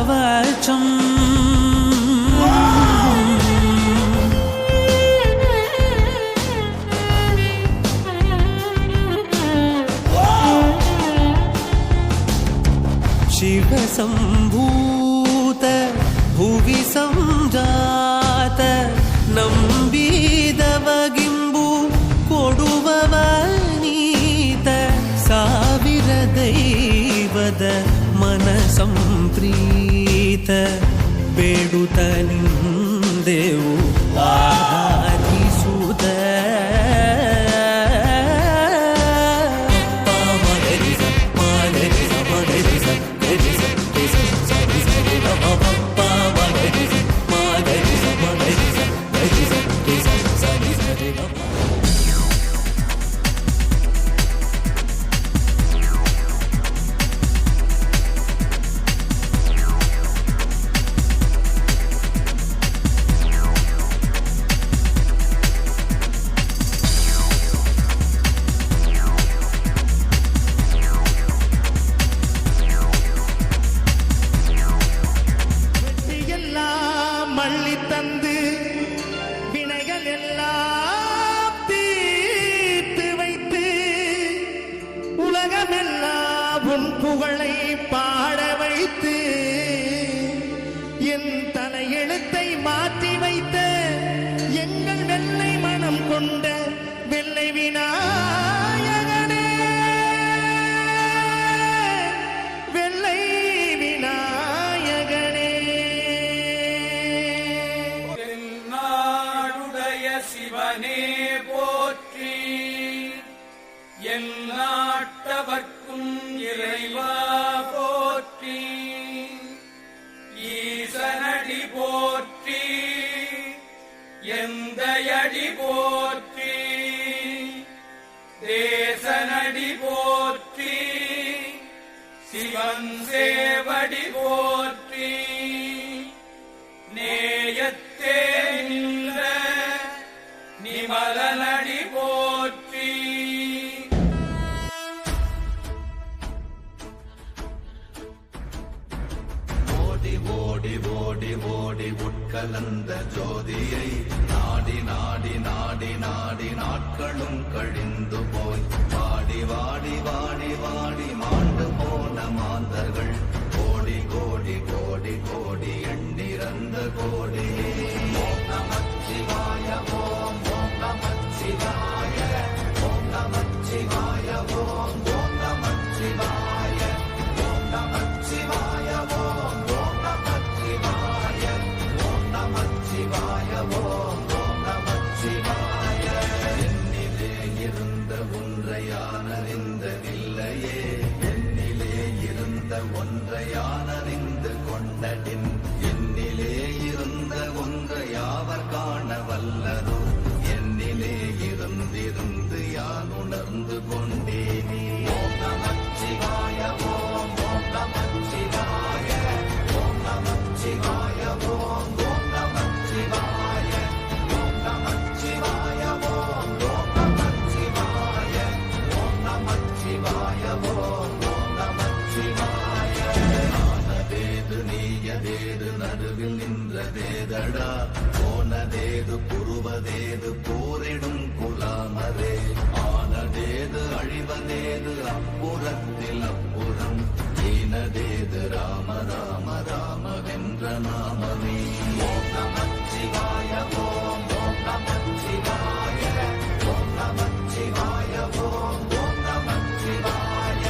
கவச்சம் शिवसम्भूत भुवि संजात ನಂಬಿದವಗಿಂಬು ಕೊಡುವವನೀತ ಸಾವಿರ ದೈವದ ಮನ ಸಂಪ್ರೀತ ಬೇಡುತ್ತ ನಿಂದೆವು ಆರಾಧಿಸುತ್ತ புகழை பாட வைத்து என் தலையெழுத்தை மாற்றி வைத்த எங்கள் வெள்ளை மனம் கொண்ட வெள்ளை விநாயகனே வெள்ளை விநாயகனே நாடுடைய சிவனே போற்றி என் நாட்டவர்க்கும் இறைவா போற்றி ஈசனடி போற்றி எந்தையடி போற்றி தேசனடி போற்றி சிவன் சேவடி போற்றி நேயத்தே நின்ற நிமலனடி போற்றி ஓடி ஓடி ஓடி உட்கலந்த ஜோதியை நாடி நாடி நாடி நாடி நாட்களும் கழிந்து போய் வாடி வாடி வாடி வாடி மாண்டு போன மாந்தர்கள் கோடி கோடி கோடி கோடி எண்ணிறந்த கோடி ஓம் நமச்சிவாய ஓம் ஓம் நமச்சிவாய ஓம் நமச்சிவாய ஓம் ஓம் நமச்சிவாய ஓம் நமச்சிவாய ஓம் என்னிலே இருந்த ஒன்றை யானறிந்ததில்லையே என்னிலே இருந்த ஒன்றை யானறிந்து கொண்டடின் என்னிலே இருந்த ஒன்றை யாவர் காண வல்லதோ என்னிலே இருந்திருந்து யான் உணர்ந்து கொண்டேனே ஓம் நமச்சிவாய ஓம் ஓம் நமச்சிவாய ஓம் நமச்சிவாய ஓம் ஓம் நமச்சிவாய ஓம் நமச்சிவாய ஓம் ஓம் நமச்சிவாய ஓம் நமச்சிவாய ஓம் ஓம் நமச்சிவாய ஆனதேது நீயதேது நடுவில் நின்றதேதடா போனதேது புருவதேது போரிடும் குலாமரே ஆனதேது அழிவதேது அப்புறத்தில் அப்புறம் ஈனதேது ராம ராம ராமவென்ற நாமமே ஓம் நமச்சிவாய ஓம் ஓம் நமச்சிவாய ஓம் நமச்சிவாய ஓம் ஓம் நமச்சிவாய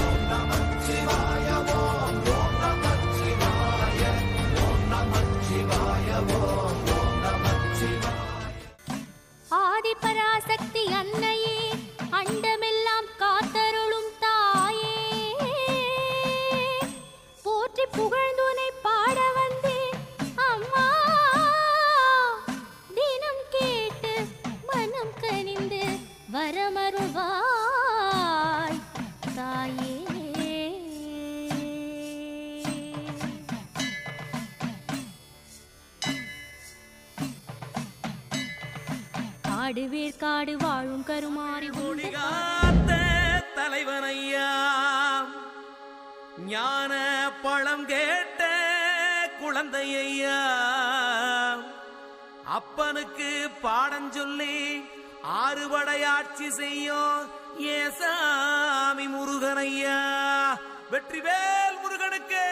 ஓம் நமச்சிவாய ஓம் ஓம் நமச்சிவாய ஓம் நமச்சிவாய ஓம் ஓம் நமச்சிவாய ஆதிபராசக்தி அன்னையே அண்டமெல்லாம் காத்தருளும் தாயே போற்றி புகழ்ந்துனை பாட வந்தேன் அம்மா தினம் கேட்டு மனம் கனிந்து வரமருள்வாய் தாயே காடுவேர் காடு வாழும் கருமாறி காத்த தலைவனையா ஞான பழம் கேட்ட குழந்தையா அப்பனுக்கு பாடம் சொல்லி ஆறுபடையாட்சி செய்யும் ஏசாமி முருகனையா. வெற்றிவேல் முருகனுக்கு.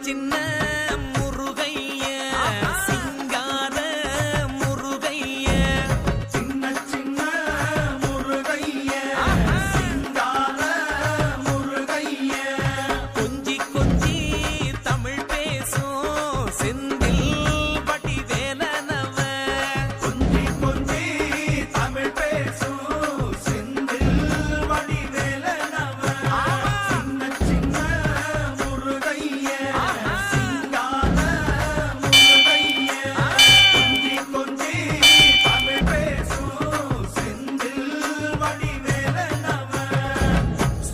சின்ன முருகைய சிங்கார முருகைய சின்ன சின்ன முருகைய சிங்கார முருகைய கொஞ்சி கொஞ்சி தமிழ் பேசும் செந்தில் பட்டி வேலனவ கொஞ்சி கொஞ்சி தமிழ் பேசும் செந்தில் வடிவேலனவ சின்ன சின்ன முருகைய சிங்கார முருகைய கொஞ்சி கொஞ்சி தமிழ் பேசும் செந்தில் வடிவேலனவ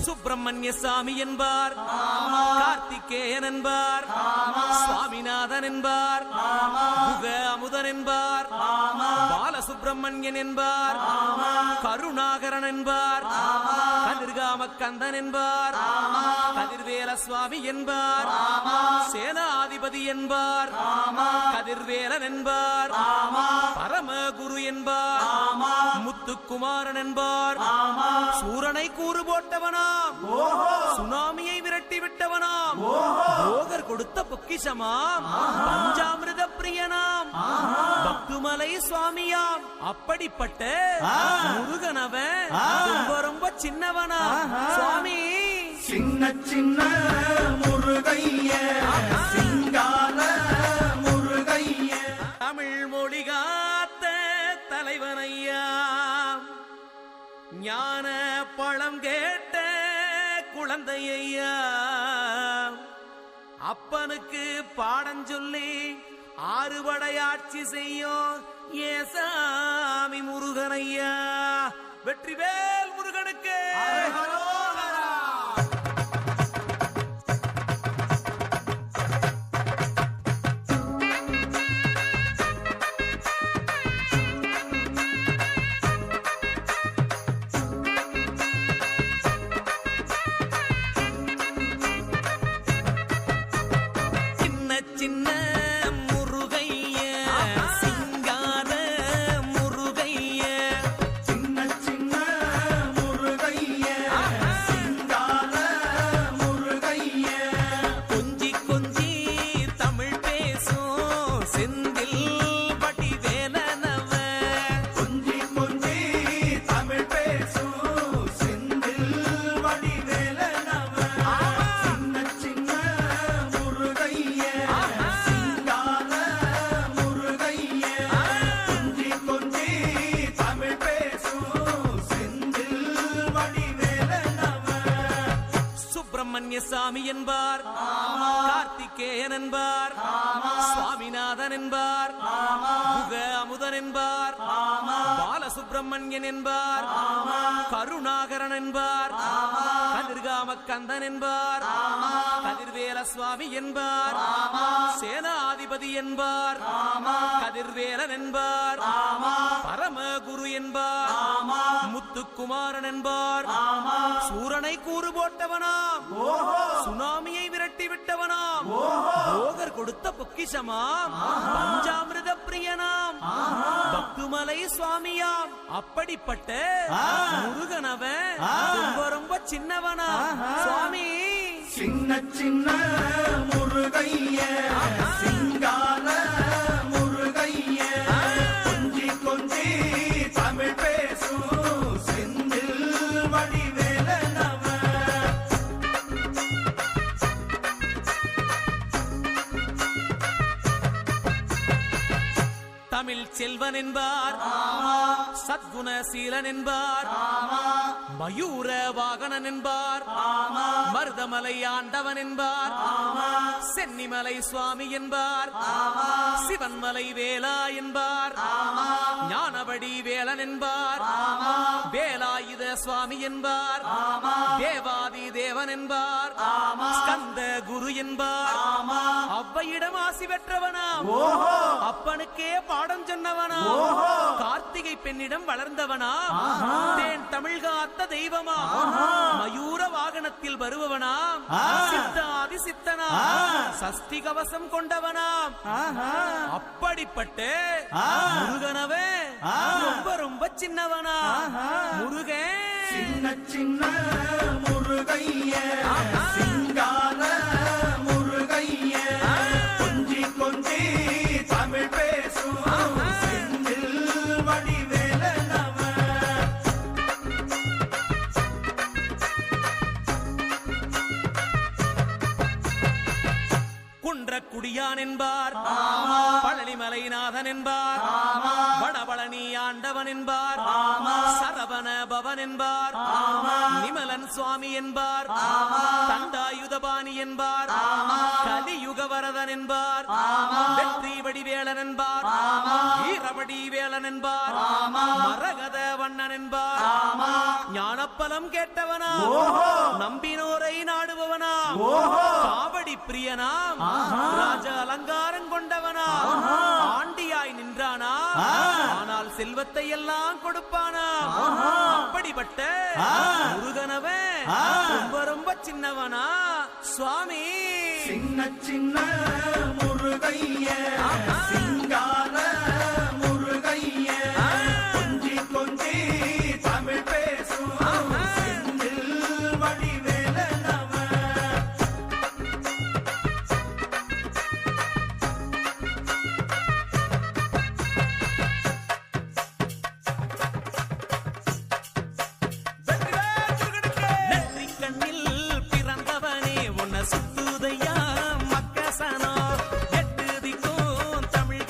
சுப்பிரமணிய சாமி என்பார், கார்த்திகேயன் என்பார், சுவாமிநாதன் என்பார், முக அமுதன் என்பார், பாலசுப்பிரமணியன் என்பார், கருணாகரன் என்பார், கதிர்காம கந்தன் என்பார், கதிர்வேல சுவாமி என்பார், சேனாதிபதி என்பார், கதிர்வேலன் என்பார், பரமகுரு என்பார், முத்துக்குமாரன் என்பார், சூரனை கூறு போட்டவனாம், சுனாமியை விரட்டி விட்டவனாம், போகர் கொடுத்த பொக்கிஷமாம், பஞ்சாமிர்த பிரியனாம், பக்துமலை சுவாமியாம். அப்படிப்பட்ட முருகனவன் ரொம்ப ரொம்ப சின்னவனா சுவாமி. சின்ன சின்ன முருகைய சிங்கார முருகைய தமிழ் மொழி காத்த தலைவனையா, ஞான பழம் கேட்ட குழந்தையா, அப்பனுக்கு பாடம் சொல்லி ஆறுபடையாட்சி செய்யும் ஏசாமி முருகனையா. வெற்றிவேல் முருகனுக்கு. சின்ன சின்ன முருகைய சிங்கார முருகைய சின்ன சின்ன முருகைய சிங்கார முருகைய கொஞ்சி கொஞ்சி தமிழ் பேசும் செந்தில் பட்டி வேலனவ கொஞ்சி கொஞ்சி தமிழ் பேசும் செந்தில் வடிவேலனவ சின்ன சின்ன முருகைய சிங்கார முருகைய கொஞ்சி கொஞ்சி தமிழ் பேசும் செந்தில் வடிவேலனவ சுப்பிரமணிய சாமி என்பார், கார்த்திகேயன் என்பார், சுவாமிநாதன் என்பார், முக அமுதன் என்பார், பாலசுப்பிரமணியன் என்பார், கருணாகரன் என்பார், கதிர்காம கந்தன் என்பார், கதிர்வேல சுவாமி என்பார், சேனாதிபதி என்பார், கதிர்வேலன் என்பார், பரமகுரு என்பார், முத்துக்குமாரன் என்பார், சூரனை கூறு போட்டவனாம், சுனாமியை விரட்டி விட்டவனாம், போகர் கொடுத்த பொக்கிஷமாம், பஞ்சாமிர்த பிரியனாம், பக்துமலை சுவாமியாம். அப்படிப்பட்ட முருகனவன் ரொம்ப ரொம்ப சின்னவனா சுவாமி. சின்ன சின்ன முருகைய சிங்கார முருகைய கொஞ்சி கொஞ்சி தமிழ் பேசும் செந்தில் வடிவேலனவ தமிழ் செல்வன் என்பார், சத்குணசீலன் என்பார், மயூர வாகனன் என்பார், மருதமலை ஆண்டவன் என்பார், சென்னிமலை சுவாமி என்பார், சிவன்மலை வேலா என்பார், ஞான வானவடி வேலன் என்பார் வேலாயுத சுவாமி என்பார் தேவாதி தேவன் என்பார் ஸ்கந்த குரு என்பார் அவ்வையிடம் ஆசி பெற்றவனாம் அப்பனுக்கே பாடம் சொன்னவனாம் கார்த்திகை பெண்ணிடம் வளர்ந்தவனாம் தேன் தமிழ் காத்த தெய்வமா மயூர வாகனத்தில் வருபவனாம் சித்தாதி சித்தனாம் சஷ்டி கவசம் கொண்டவனாம் அப்படிப்பட்ட முருகனவே ரொம்ப ரொம்ப சின்னவனா முருகன் சின்ன சின்ன முருகைய சிங்கார முருகைய கொஞ்சி கொஞ்சி தமிழ் பேசும் செந்தில் வடிவேலனவன் குன்றக்குடியான் என்பார் பழனிமலைநாதன் என்பார் வடபழனி ஆண்டவன் என்பார் சரவண பவன் என்பார் நிமலன் சுவாமி என்பார் தண்டாயுதபாணி என்பார் கலியுக வரதன் என்பார் வெற்றி வடிவேலன் என்பார் வீரவடி வேலன் என்பார் மரகத வண்ணன் என்பார் ஞானப்பலம் கேட்டவனா நம்பினோரை நாடுபவனா காவடி பிரியனாம் ராஜ அலங்காரம் கொண்டவனா ஆண்டியாய் நின்றானா ஆனால் செல்வத்தை எல்லாம் கொடுப்பானா அப்படிப்பட்ட முருகனவன் ரொம்ப ரொம்ப சின்னவனா சுவாமி சின்ன சின்ன முருகைய சிங்கார முருகைய கொஞ்சி கொஞ்சி தமிழ் பேசும் செந்தில் வடிவேலனவன் நெற்றி கண்ணில் பிறந்தவனே உன்னை சுத்துதையா மக்கசனோ எட்டு திக்கும் தமிழ்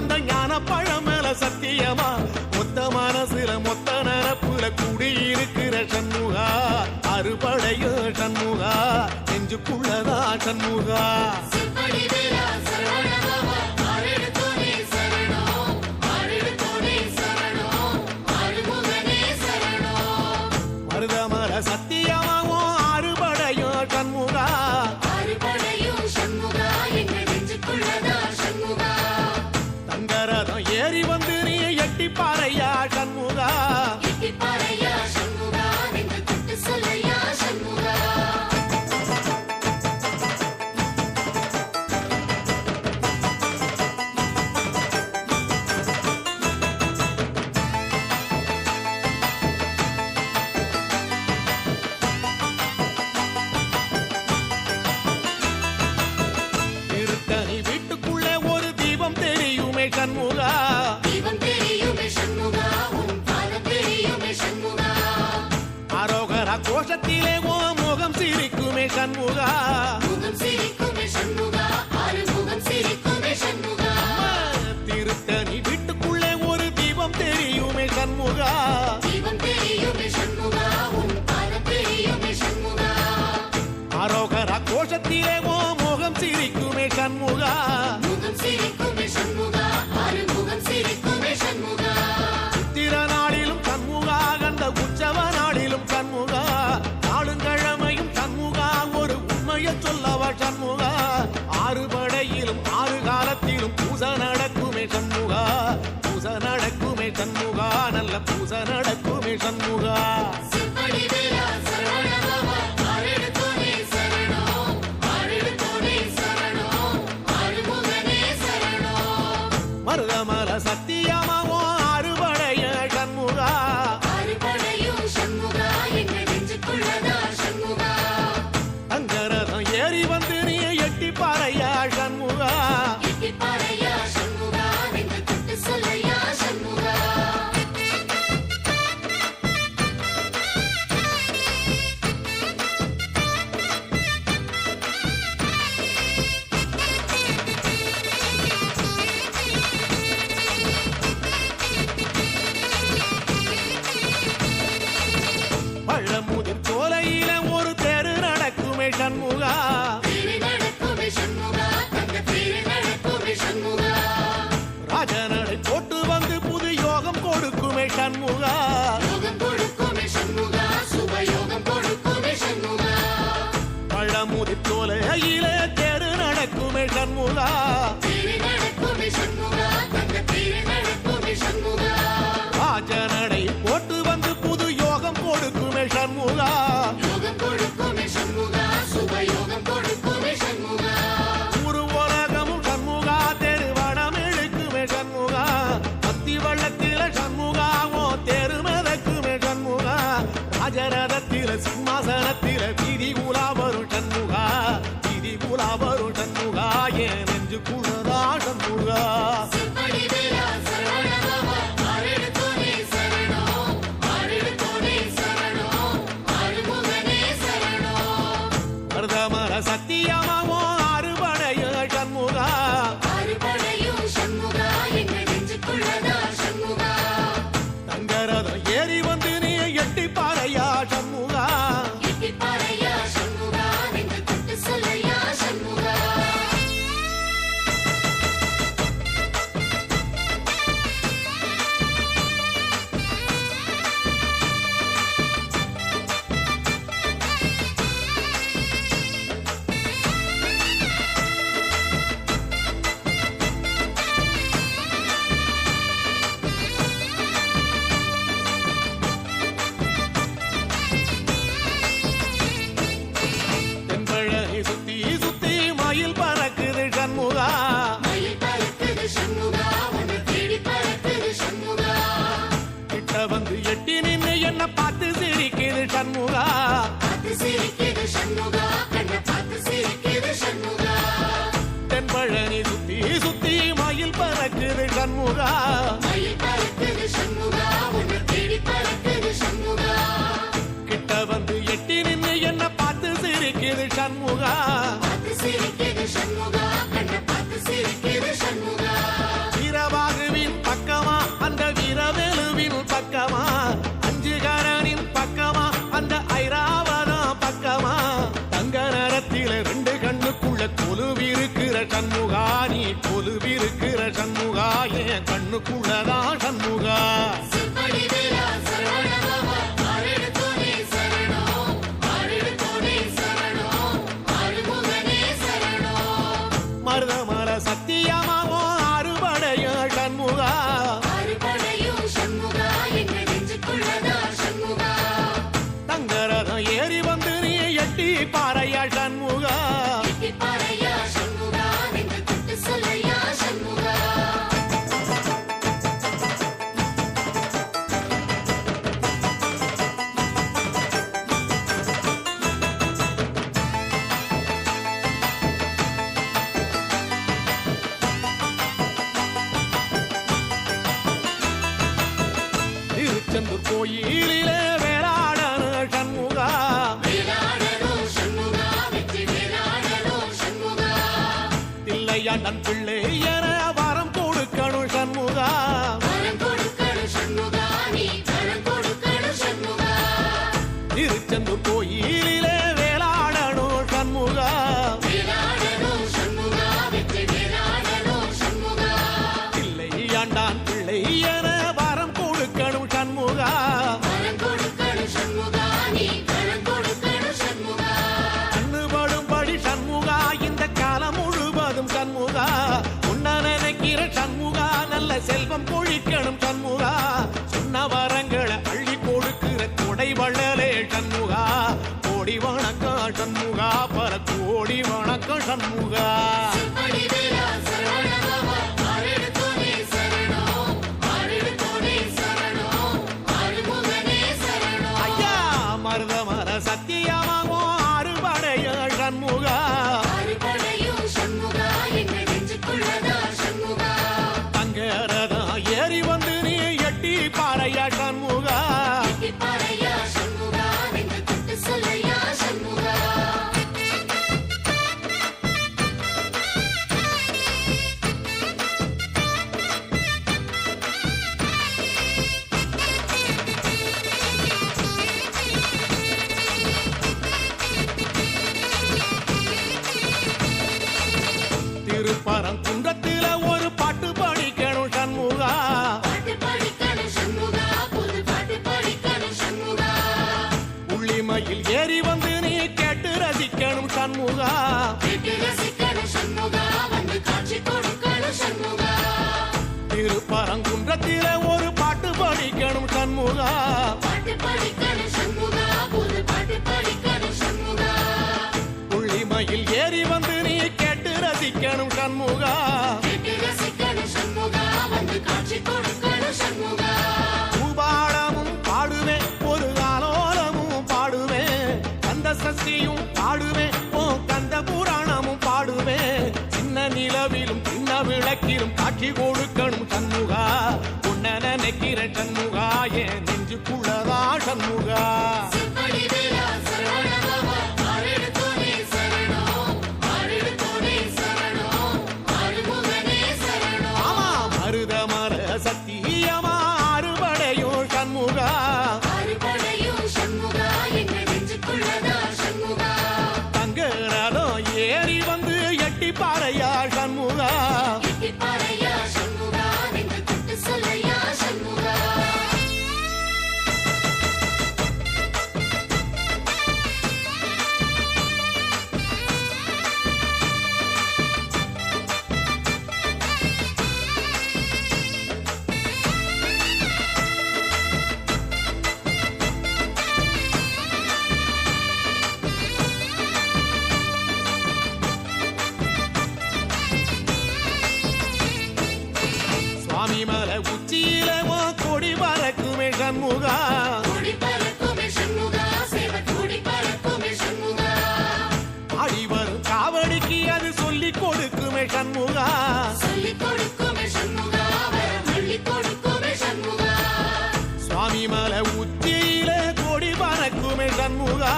அந்த ஞான பழம் மேல சத்தியமா மொத்த மனசுல மொத்த நரப்புல குடியிருக்கிற சண்முகா அறுபடையோ சண்முகா நெஞ்சுக்குள்ளதா சண்முகா மருதமர சத்தியமாவும் அறுபடையோ சண்முகா தங்கரதம் ஏறி வந்து நீ எட்டி பாறையா சண்முகா திருத்தணி வீட்டுக்குள்ளே ஒரு தீபம் தெரியுமே சண்முகா அரோகரா கோஷத்திலே ஓ முகம் சிரிக்குமே சண்முகா திருத்தணி வீட்டுக்குள்ளே ஒரு தீபம் தெரியுமே சண்முகா அரோகரா கோஷத்திலே ஓ முகம் சிரிக்குமே சண்முகா சித்திர நாளிலும் சண்முகா கண்ட உற்சவ நாளிலும் சண்முகா நாளுங்கிழமையும் சண்முகா ஒரு உண்மையை சொல்லவா சண்முகா ஆறு படையிலும் ஆறு காலத்திலும் பூச நடக்குமே சண்முகா பூச நடக்குமே சண்முகா நல்ல பூச நடக்குமே சண்முகா மருதமர சத்தியமாவோ அறுபடைய சண்முகா தங்கரதம் ஏறி வந்து நீ எட்டி பாறையா சண்முகா பழமுதிர் சோலையில ஒரு தெரு நடக்குமே சண்முகா ராஜனடை போட்டு வந்து புது யோகம் கொடுக்குமே சண்முகா பழமுதிர் சோலையில தெரு நடக்குமே சண்முகா ராஜனடை போட்டு வந்து புது யோகம் கொடுக்குமே சண்முகா ஒரு உலகமும் சண்முகா தெருவடம் இழுக்குமே சண்முகா பத்தி வள்ளத்தில சண்முகாவோ தெரு மிதக்குமே சண்முகா ராஜரதத்தில சிம்மாசனத்தில வீதி உலா வரும் சண்முகா வீதி உலா வரும் சண்முகா என் நெஞ்சுக்குள்ளதா சண்முகா மருதமர சத்தியமாவோ அறுபடைய சண்முகா தங்கரதம் ஏறி வந்து நீ எட்டி பாறையா சண்முகா தென்பழனி சுத்தி சுத்தி மயில் பறக்குது சண்முகா கிட்ட வந்து எட்டி நின்னு என்ன பார்த்து சிரிக்குது சண்முகா தென்பழனி சுத்தி சுத்தி மயில் பறக்குது சண்முகா கிட்ட வந்து எட்டி நின்னு என்ன பார்த்து சிரிக்குது சண்முகா வீரபாகுவின் பக்கமா அந்த வீரவேலுவின் பக்கமா அஞ்சுகரனின் பக்கமா அந்த ஐராவதம் பக்கமா தங்க நேரத்தில ரெண்டு கண்ணுக்குள்ள கொலுவிருக்கிற சண்முகா நீ கொலுவிருக்கிற சண்முகா என் கண்ணுக்குள்ளதான் சண்முகா மருதமர சத்தியமாவோ அறுபடைய சண்முகா தங்கரதம் ஏறி வந்து நீ எட்டி பாறையா சண்முகா திருச்செந்தூர் கோயிலிலே வேளாடன சண்முகா தில்லையாண்டன் பிள்ளை என வரம் கொடுக்கணும் சண்முகா திருச்செந்தூர் கோயிலிலே வேளாடணும் சண்முகா தில்லையாண்டான் பிள்ளை என வரம் கொடுக்கணும் சண்முகா கண்ணுபடும்படி சண்முகா இந்த காலம் முழுவதும் சண்முகா உன்ன நினைக்கிற சண்முகா நல்ல செல்வம் கொழிக்கணும் சண்முகா சொன்ன வரங்களை அள்ளி கொடுக்கிற கொடை வள்ளலே சண்முகா கோடி வணக்கம் சண்முகா பல கோடி வணக்கம் சண்முகா ஐயா மருதமர சத்தியமாவோ அறுபடைய சண்முகா தங்கரதம் ஏறி வந்து நீ எட்டி பாறையா சண்முகா திருப்பரங்குன்றத்தில ஒரு பாட்டு படிக்கணும் சண்முகா உள்ளிமையில் ஏறி வந்து நீ கேட்டு ரசிக்கணும் சண்முகா திருப்பரங்குன்றத்தில ஒரு பாட்டு படிக்கணும் சண்முகா உள்ளிமையில் ஏறி வந்து நீ கேட்டு ரசிக்கணும் சண்முகா பூபாடமும் பாடுவேன் ஒரு ஆலோலமும் பாடுவேன் கந்த சஷ்டியும் பாடுவேன் ஓ கந்த புராணமும் பாடுவேன் சின்ன நிலவிலும் சின்ன விளக்கிலும் காட்சி கொடுக்கணும் சண்முகா உன்ன நினைக்கிற சண்முகா என் நெஞ்சுக்குள்ளதா சண்முகா ஆமா மருதமர சத்தியமா அறுபடையோ சண்முகா தங்கரதம் ஏறி வந்து எட்டி பாறையா சண்முகா சுவாமிமலை உச்சியில கொடி பறக்குமே சண்முகா ஆடி வரும் காவடிக்கு அது சொல்லி கொடுக்குமே சண்முகா சுவாமிமலை உச்சியில கொடி பறக்குமே சண்முகா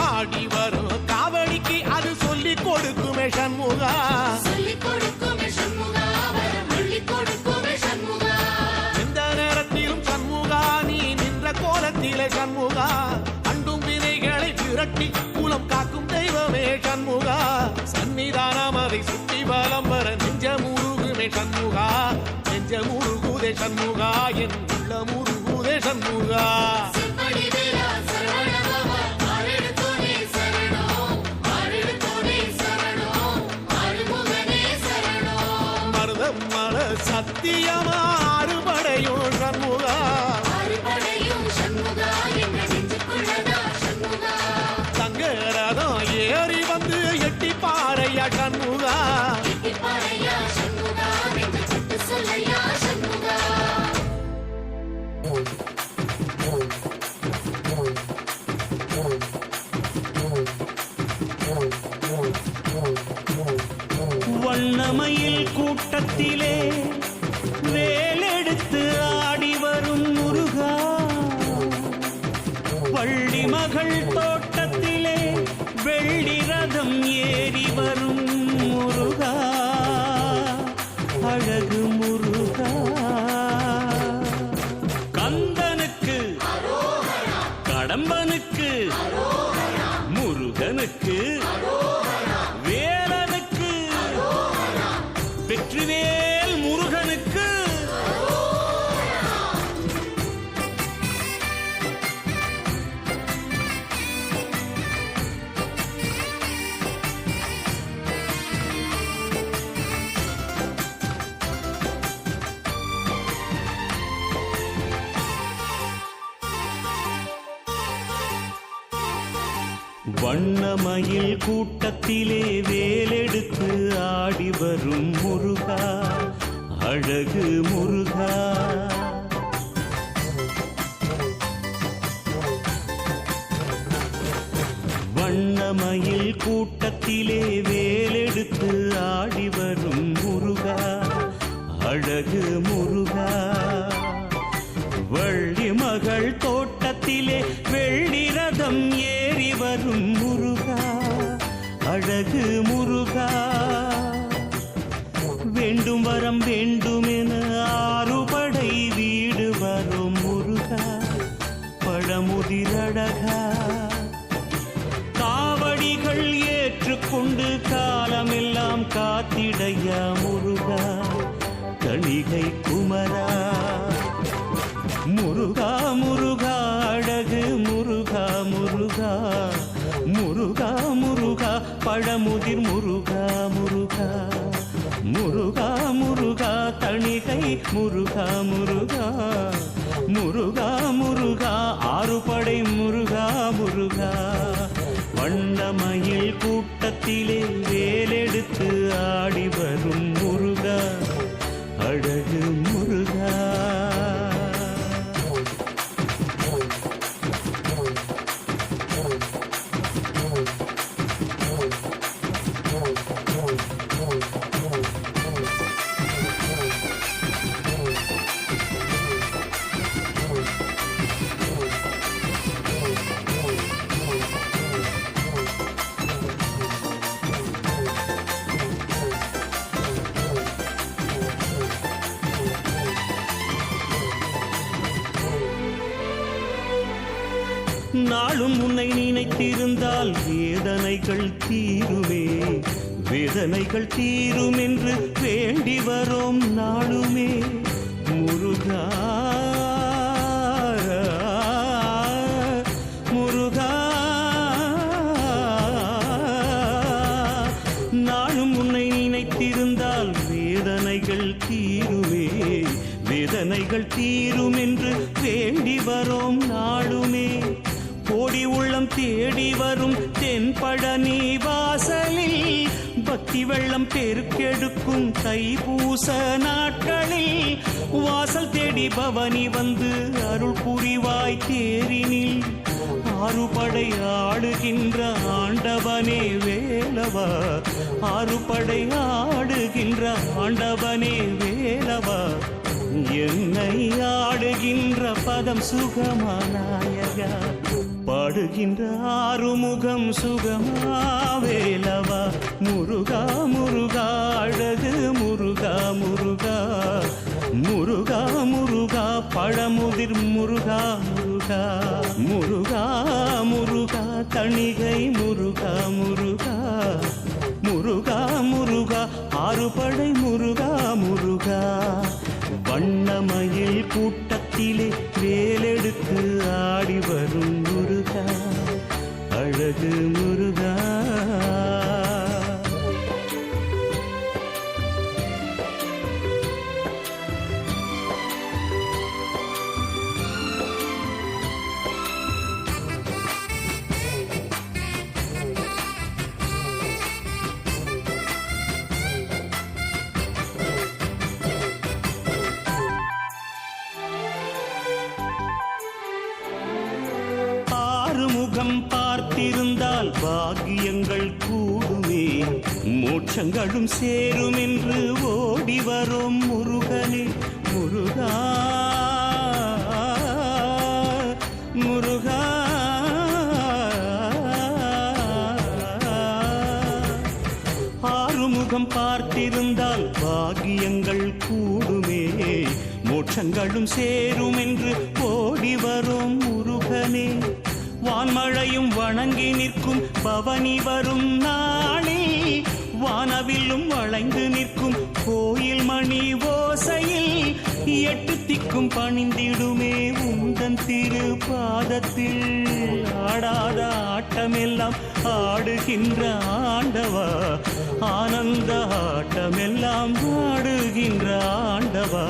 ஆடி வரும் காவடிக்கு அது சொல்லி கொடுக்கும் புரட்டி குலம் காக்கும் தெய்வமே சண்முகா சன்னிதானம் அதை சுற்றி பலம் வர நெஞ்ச முருகுமே சண்முகா நெஞ்ச முருகுதே சண்முகா என் உள்ள முருகுதே சண்முகா மருதம் மல சத்தியமா அறுபடையும் சண்முகா தங்கரதம் ஏறி வந்து எட்டி பாறையா சண்முகா வண்ணமயில் கூட்டத்திலே வேலெடுத்து ஆடி வரும் முருகா வள்ளி மகள் தோட்டத்திலே வெள்ளி ரதம் ஏறி வரும் முருகா அழகு முருகா கந்தனுக்கு கடம்பனுக்கு முருகனுக்கு வேலனுக்கு வெற்றிவேல் முருகனுக்கு வண்ணமயில் கூட்டத்திலே வேலெடுத்து ஆடி வரும் முருகா அழகு முருகா வண்ணமயில் கூட்டத்திலே வேலெடுத்து ஆடி வரும் முருகா அழகு முருகா வள்ளி மகள் தோட்டத்திலே வெள்ளி ரதம் ஏறி வரும் முருகா அழகு முருகா வேண்டும் வரம் வேண்டுமென ஆறுபடை வீடு வரும் முருகா பழமுதிரழகா காவடிகள் ஏற்றுக்கொண்டு காலமெல்லாம் காத்திடையா முருகா கணிகை குமரா முருகா முருகா அழகு முருகா முருகா முருகா முருகா பழமுதிர் முருகா முருகா முருகா முருகா தணிகை முருகா முருகா முருகா முருகா ஆறுபடை முருகா முருகா வண்ணமயில் கூட்டத்திலே வேலெடுத்து ஆடி வரும் முருகா அழகு முருகா நாளும் உன்னை நினைத்திருந்தால் வேதனைகள் தீருமே வேதனைகள் தீரும் என்று வேண்டி வரோம் நாளுமே முருகா முருகா நாளும் உன்னை நினைத்திருந்தால் வேதனைகள் தீருமே வேதனைகள் தீரும் என்று வேண்டி வரோம் நாளுமே கோடி உள்ளம் தேடி வரும் தென்பழனி வாசலில் பக்தி வெள்ளம் பெருக்கெடுக்கும் தைப்பூச நாட்களில் வாசல் தேடி பவனி வந்து அருள் புரிவாய் தேரினில் ஆறுபடை ஆடுகின்ற ஆண்டவனே வேலவா ஆறுபடை ஆடுகின்ற ஆண்டவனே வேலவா என்னை ஆடுகின்ற பதம் சுகமானாயகா பாடுகின்ற ஆறுமுகம் சுகமா வேலவா முருகா முருகா அழகு முருகா முருகா முருகா முருகா பழமுதிர் முருகா முருகா முருகா முருகா தணிகை முருகா முருகா முருகா முருகா ஆறுபடை முருகா முருகா வண்ணமயில் கூட்டத்திலே வேலெடுத்து ஆடி வரும் முருகா அழகு முருகா முகம் பார்த்திருந்தால் பாக்கியங்கள் கூடுமே மோட்சங்களும் சேரும் என்று ஓடி வரும் முருகனே முருகா முருகா ஆறுமுகம் பார்த்திருந்தால் பாக்கியங்கள் கூடுமே மோட்சங்களும் சேரும் என்று ஓடி வரும் முருகனே வான்மழையும் வணங்கி நிற்கும் பவனி வரும் நாளில் வானவில்லும் வளைந்து நிற்கும் கோயில் மணி ஓசையில் எட்டு திக்கும் பணிந்திடுமே உந்தன் திரு பாதத்தில் ஆடாத ஆட்டமெல்லாம் ஆடுகின்ற ஆண்டவா ஆனந்த ஆட்டமெல்லாம் ஆடுகின்ற ஆண்டவா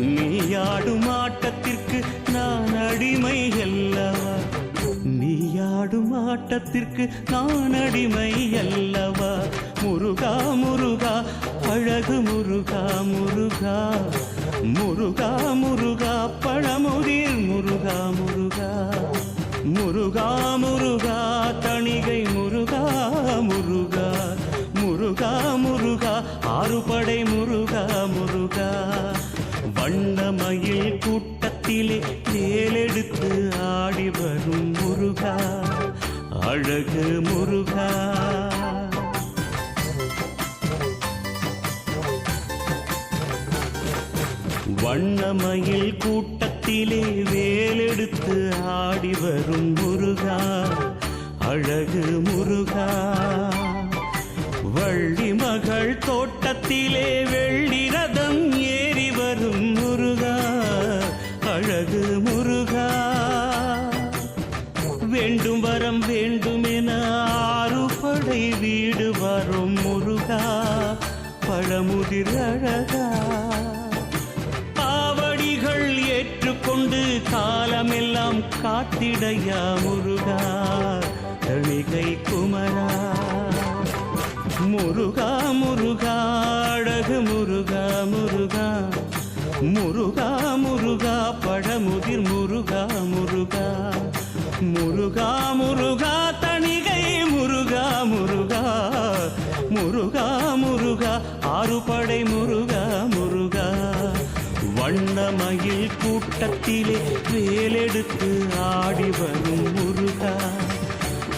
நீ ஆடும் ஆட்டத்திற்கு நான் அடிமை அல்லவா நீயாடும் ஆட்டத்திற்கு நான் அடிமை அல்லவா முருகா முருகா அழகு முருகா முருகா முருகா முருகா பழமுதிர் முருகா முருகா முருகா முருகா தணிகை முருகா முருகா முருகா முருகா ஆறுபடை முருகா முருகா வண்ணமயில் கூட்டத்திலே வேலெடுத்து ஆடி வரும் முருகா அழகு முருகா வண்ணமயில் கூட்டத்திலே வேலெடுத்து ஆடி வரும் முருகா அழகு முருகா வள்ளி மகள் தோட்டத்திலே வெள்ளி ரதம் ஏறி வரும் முருகா அழகு முருகா வேண்டும் வரம் வேண்டுமென ஆறுபடை வீடு வரும் முருகா பழமுதிர் அழகா காவடிகள் ஏற்றுக்கொண்டு காலமெல்லாம் காத்திடையா முருகா தணிகை குமரா முருகா முருகா அழகு முருகா முருகா முருகா முருகா பழமுதிர் முருகா முருகா முருகா முருகா தணிகை முருகா முருகா முருகா முருகா ஆறுபடை முருகா முருகா வண்ணமயில் கூட்டத்திலே வேலெடுத்து ஆடி வரும் முருகா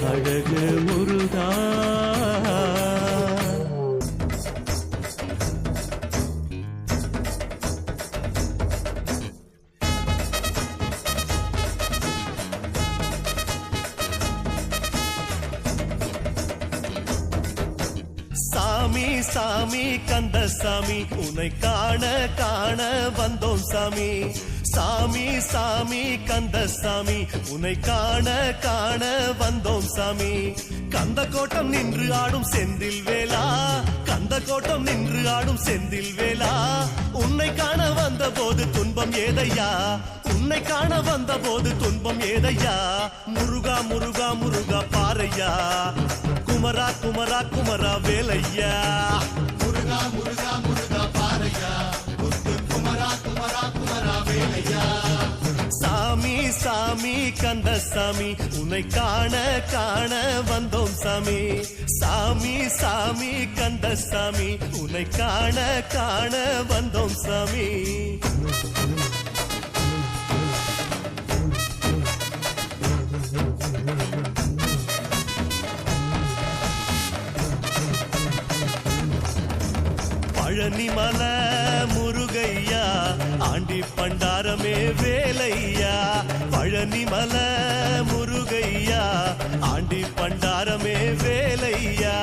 அழகு முருகா சாமி சாமி கந்தசாமி உன்னை காண காண வந்தோம் சாமி சாமி சாமி கந்தசாமி உன்னை காண காண வந்தோம் சாமி கந்த கோட்டம் நின்று ஆடும் செந்தில் வேலா கந்த கோட்டம் நின்று ஆடும் செந்தில் வேலா உன்னை காண வந்த போது துன்பம் ஏதையா உன்னை காண வந்த போது துன்பம் ஏதையா முருகா முருகா முருகா பாரையா குமரா குமரா குமரா வேலையா முருகா முருகா முருகா பாரையா குமரா குமரா குமரா வேலையா சாமி சாமி கந்தசாமி உன்னை காண காண வந்தோம் சாமி சாமி சாமி கந்தசாமி உன்னை காண காண வந்தோம் சாமி பழனிமல முருகையா ஆண்டி பண்டாரமே வேலையா பழனிமல முருகையா ஆண்டி ஆண்டி பண்டாரமே வேலையா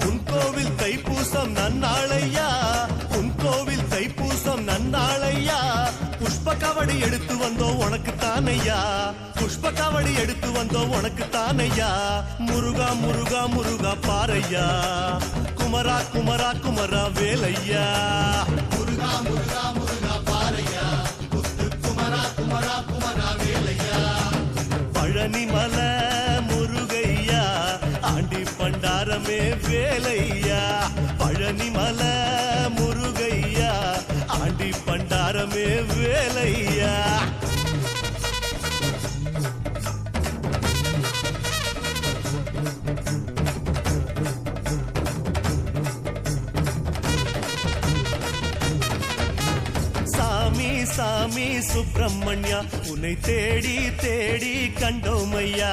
உன் கோவில் தைப்பூசம் நன்னாளையா உன் கோவில் தைப்பூசம் நன்னாளையா புஷ்ப கவடி எடுத்து வந்தோம் உனக்கு தானையா புஷ்ப கவடி எடுத்து வந்தோம் உனக்கு தானையா முருகா முருகா முருகா பாரையா குமரா குமரா குமரா வேலையா முருகா முருகா முருகா பாரையா முத்து குமரா குமரா குமரா வேலையா பழனி மலை முருகையா ஆண்டி பண்டாரமே வேலையா பழனி மலை முருகையா ஆண்டி பண்டாரமே வேலையா சாமி சாமி சுப்பிரமணியா உன்னை தேடி தேடி கண்டோமையா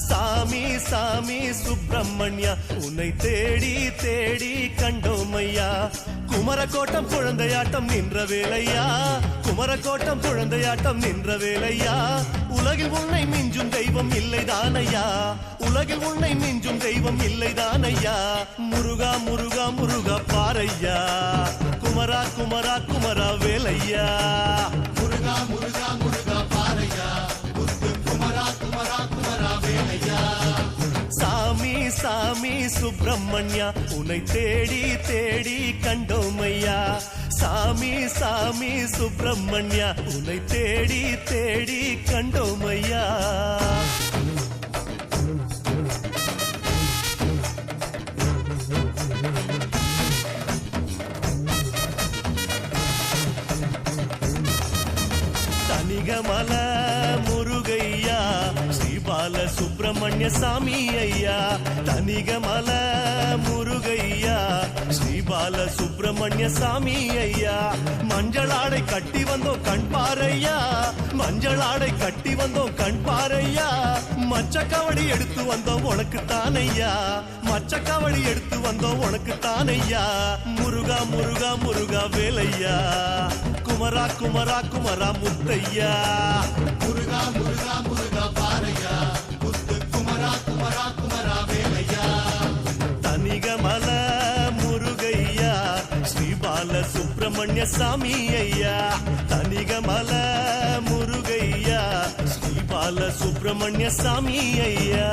சாமி சாமி சுப்பிரமணியா உன்னை தேடி தேடி கண்டோமையா குமரக்கோட்டம் குழந்தையாட்டம் நின்ற வேலையா குமரக்கோட்டம் குழந்தையாட்டம் நின்ற வேலையா உலகில் உன்னை மிஞ்சும் தெய்வம் இல்லைதானையா உலகில் உன்னை மிஞ்சும் தெய்வம் இல்லைதானையா முருகா முருகா முருகா பாரையா குமரா குமரா குமரா வேலையா முருகா முருகா முருகா பாரையா முத்து குமரா குமரா குமரா வேலையா சாமி சாமி சுப்பிரமணியா உன்னை தேடி தேடி கண்டோமையா சாமி சாமி சுப்பிரமணியா உன்னை தேடி தேடி கண்டோமையா தனிகமல முருகையா ஸ்ரீபால சுப்பிரமணிய சாமி ஐயா தனிகமல முருகையா ஸ்ரீபால சுப்பிரமணிய சாமி ஐயா மஞ்சளாடை கட்டி வந்தோம் கண் பாரையா மஞ்சளாடை கட்டி வந்தோம் கண் பாரையா மச்சக்கவடி எடுத்து வந்தோம் உனக்கு தானையா மச்சக்கவடி எடுத்து வந்தோம் உனக்கு தானையா முருகா முருகா முருகா வேலையா குமரா குமரா குமரா முத்தையா முருகா முருகா முருகா பாரையா முத்து குமரா குமரா குமரா வேலையா தனிகமல முருகையா ஸ்ரீபால சுப்பிரமணிய சாமி ஐயா தனிகமல முருகையா ஸ்ரீபால சுப்பிரமணிய சாமி ஐயா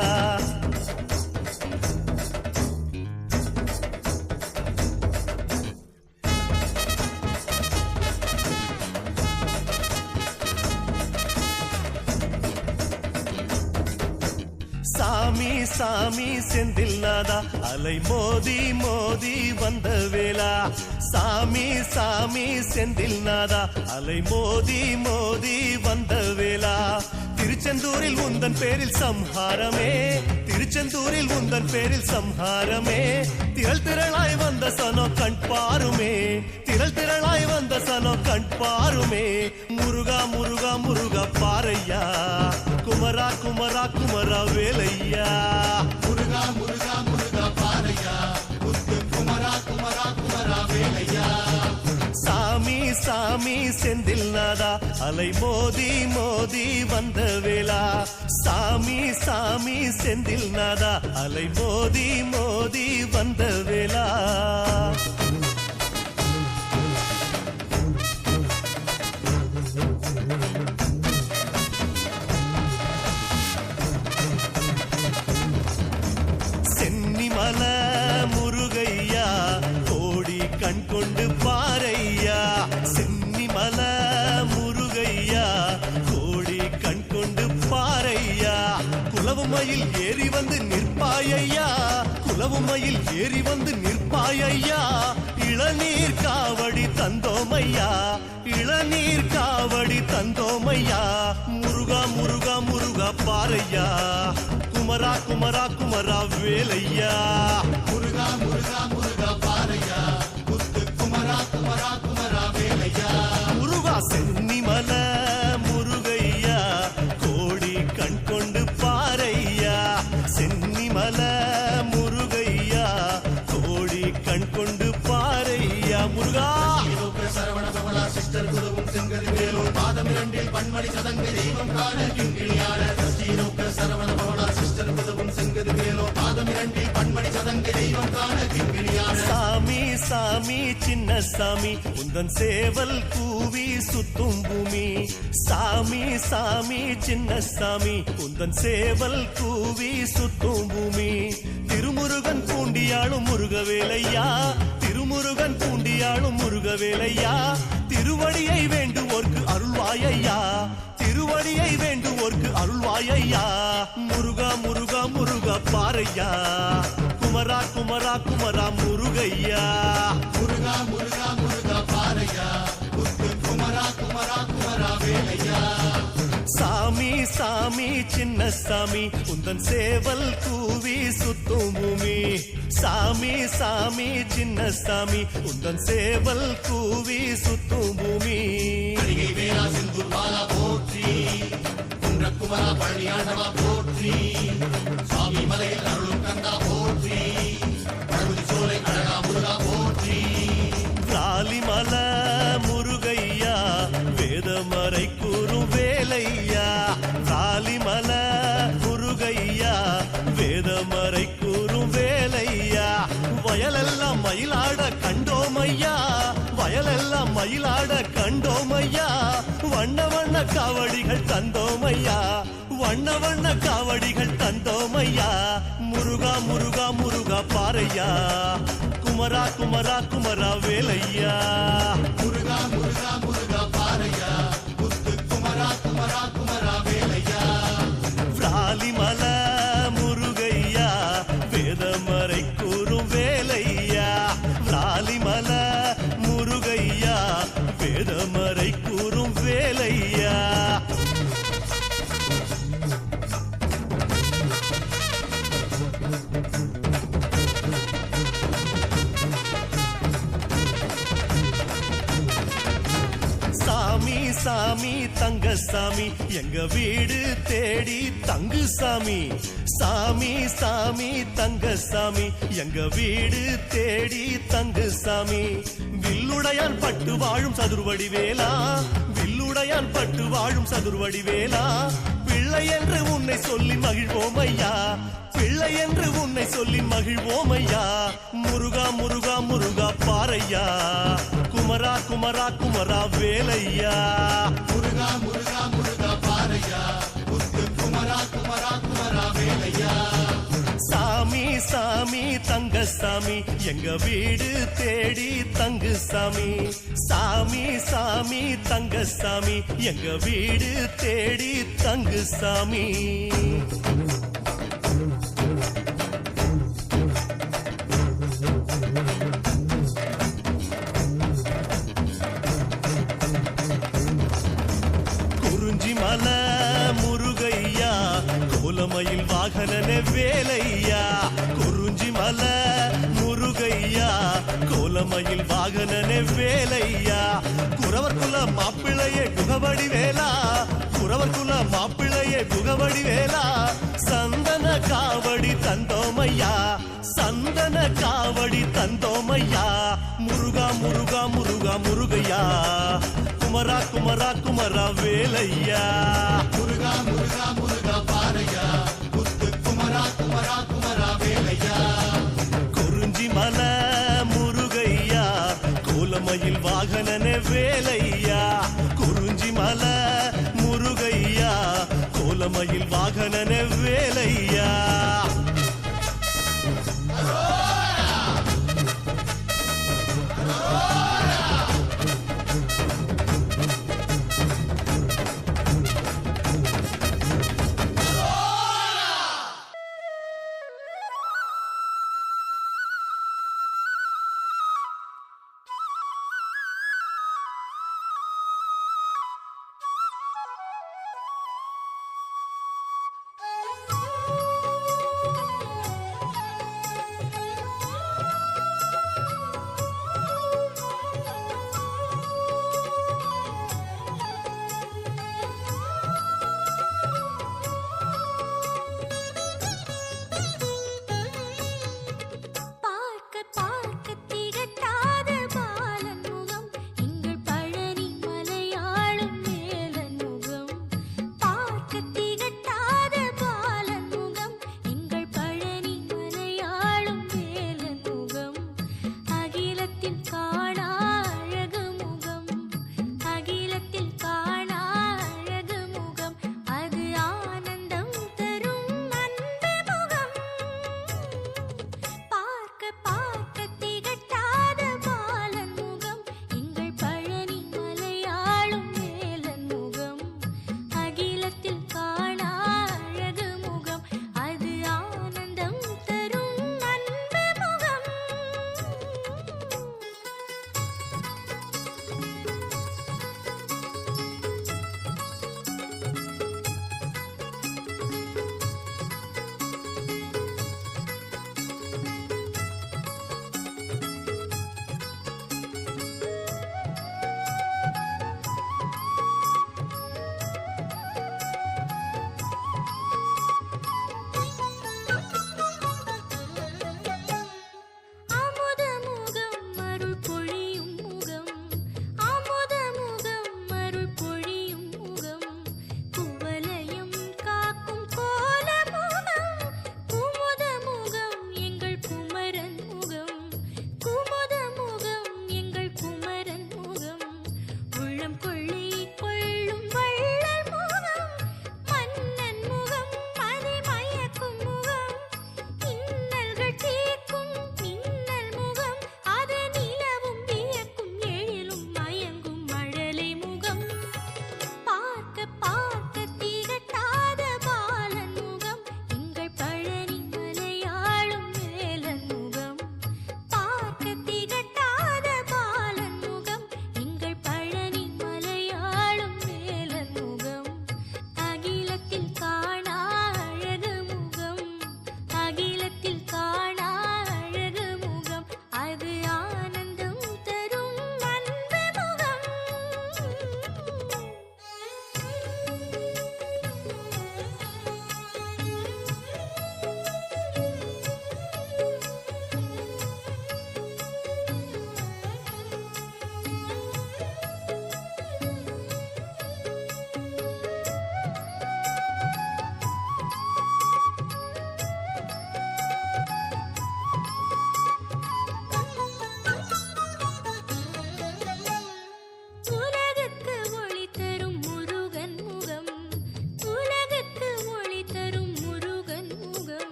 சாமி சாமி செந்தில்நாதா அலை மோதி மோதி வந்த வேளா சாமி சாமி செந்தில்நாதா அலை மோதி மோதி வந்த வேளா திருச்செந்தூரில் உந்தன் பேரில் சம்ஹாரமே திருச்செந்தூரில் உந்தன் பேரில் சம்ஹாரமே திரள் திரளாய் வந்த சனோ கண் பாருமே திரள் திரளாய் வந்த சனோ கண் பாருமே முருகா முருகா முருகா பாரையா குமரா குமரா குமரா வேலையா முருகா முருகா முருகா பாரையா முத்து குமரா குமரா குமரா வேலையா சாமி சாமி செந்தில்நாதா அலை மோதி மோதி வந்த வேளா சாமி சாமி செந்தில்நாதா அலை மோதி மோதி வந்த வேளா சென்னிமல முருகையா கோடி கண் கொண்டு பாரையா சென்னிமல முருகையா கோடி கண் கொண்டு பாரையா குலவுமையில் ஏறி வந்து நிற்பாயையா குலவுமையில் ஏறி வந்து நிற்பாயையா இளநீர் காவடி தந்தோமையா இளநீர் காவடி தந்தோமையா முருகா முருகா முருகா பாரையா குமரா குமரா குமரா வேலையா முருகா முருகா முருகா பாரையா முத்து குமரா குமரா குமரா வேலையா முருகா சென்னிமல முருகையா கோடி கண் கொண்டு பாரையா சென்னிமல முருகையா கோடி கண் கொண்டு பாரையா முருகா சரவண பவளா சிஸ்டர் குருவும் செங்கதி வேலூர் பாதம் இரண்டில் பன்மணி சதங்கை தெய்வம் காண கிங்கிணியாட சரவண பவளா சிஸ்டர் குருவும் செங்கதி தண்டி பண்மணி சதங்கு தெய்வம் காண கிங்கிணியான சாமி சாமி சின்ன சாமி உந்தன் சேவல் கூவி சுத்தும் பூமி சாமி சாமி சின்ன சாமி உந்தன் சேவல் கூவி சுத்தும் பூமி திருமுருகன் பூண்டியாளும் முருகவேலையா திருமுருகன் பூண்டியாளும் முருகவேலையா திருவடியை வேண்டுவோர்க்கு அருள்வாயையா திருவடியை வேண்டுவோர்க்கு அருள்வாயையா முருகா முருகா முருகா பாரையா குமரா குமரா குமரா முருகையா முருகா முருகா முருகா பாரையா முத்து குமரா குமரா குமரா வேலையா சாமி சாமி சின்ன சாமி உந்தன் சேவல் கூவி சுத்தும் பூமி சாமி சாமி சின்ன சாமி உந்தன் சேவல் கூவி சுத்தும் பூமி அடிகை வேளா செந்தூர் பாலா போற்றி குன்ற குமரா பழனியாண்டவா போற்றி சுவாமி மலையில் அருளும் கந்தா போற்றி பழுதி சோலை அழகா முருகா போற்றி ராலிமல முருகையா வேதமறை கூறும் வேலையா ராலிமல முருகையா வேதமறை கூறும் வேலையா வயலெல்லாம் மயிலாட கண்டோமையா வயலெல்லாம் மயிலாட கண்டோமையா வண்ண வண்ண காவடிகள் தந்தோமையா வண்ண வண்ண காவடிகள் தந்தோமையா முருகா முருகா முருகா பாரையா குமரா குமரா குமரா வேலையா முருகா முருகா முருகா பாரையா முத்து குமரா குமரா குமரா வேலையா ராலிமல முருகையா வேதமறை கூறும் வேலையா ராலிமல முருகையா வேதமறை கூறும் வேலையா சாமி சாமி தங்க சாமி எங்க வீடு தேடி தங்கு சாமி சாமி சாமி தங்க சாமி எங்க வீடு தேடி தங்கு சாமி வில்லுடையான் பட்டு வாழும் சதுர்வடி வேலா வில்லுடையான் பட்டு வாழும் சதுர்வடி வேலா பிள்ளை என்று உன்னை சொல்லி மகிழ்வோம் ஐயா பிள்ளை என்று உன்னை சொல்லி மகிழ்வோம் ஐயா முருகா முருகா முருகா பாரையா குமரா குமரா குமரா வேலையா முருகா முருகா முருகா பாரையா முத்து குமரா குமரா குமரா வேலையா சாமி சாமி தங்க சாமி எங்க வீடு தேடி தங்கு சாமி சாமி சாமி தங்க சாமி எங்க வீடு தேடி தங்கு சாமி குறிஞ்சிமல முருகையா கோலமயில் வாகனனே வேலையா குறிஞ்சிமல முருகையா கோலமயில் வாகனனே வேலையா குறவர் குல மாப்பிள்ளையே குகவடி வேலா குறவர் குல மாப்பிள்ளையே குகவடி வேலா சந்தன காவடி தந்தோமையா சந்தன காவடி தந்தோமையா முருகா முருகா முருகா முருகையா குமரா குமரா குமரா வேலையா முருகா முருகா முருகா பாரையா முத்து குமரா குமரா குமரா வேலையா குறிஞ்சிமல முருகையா கோலமயில் வாகனனே வேலையா குறிஞ்சிமல முருகையா கோலமயில் வாகனனே வேலையா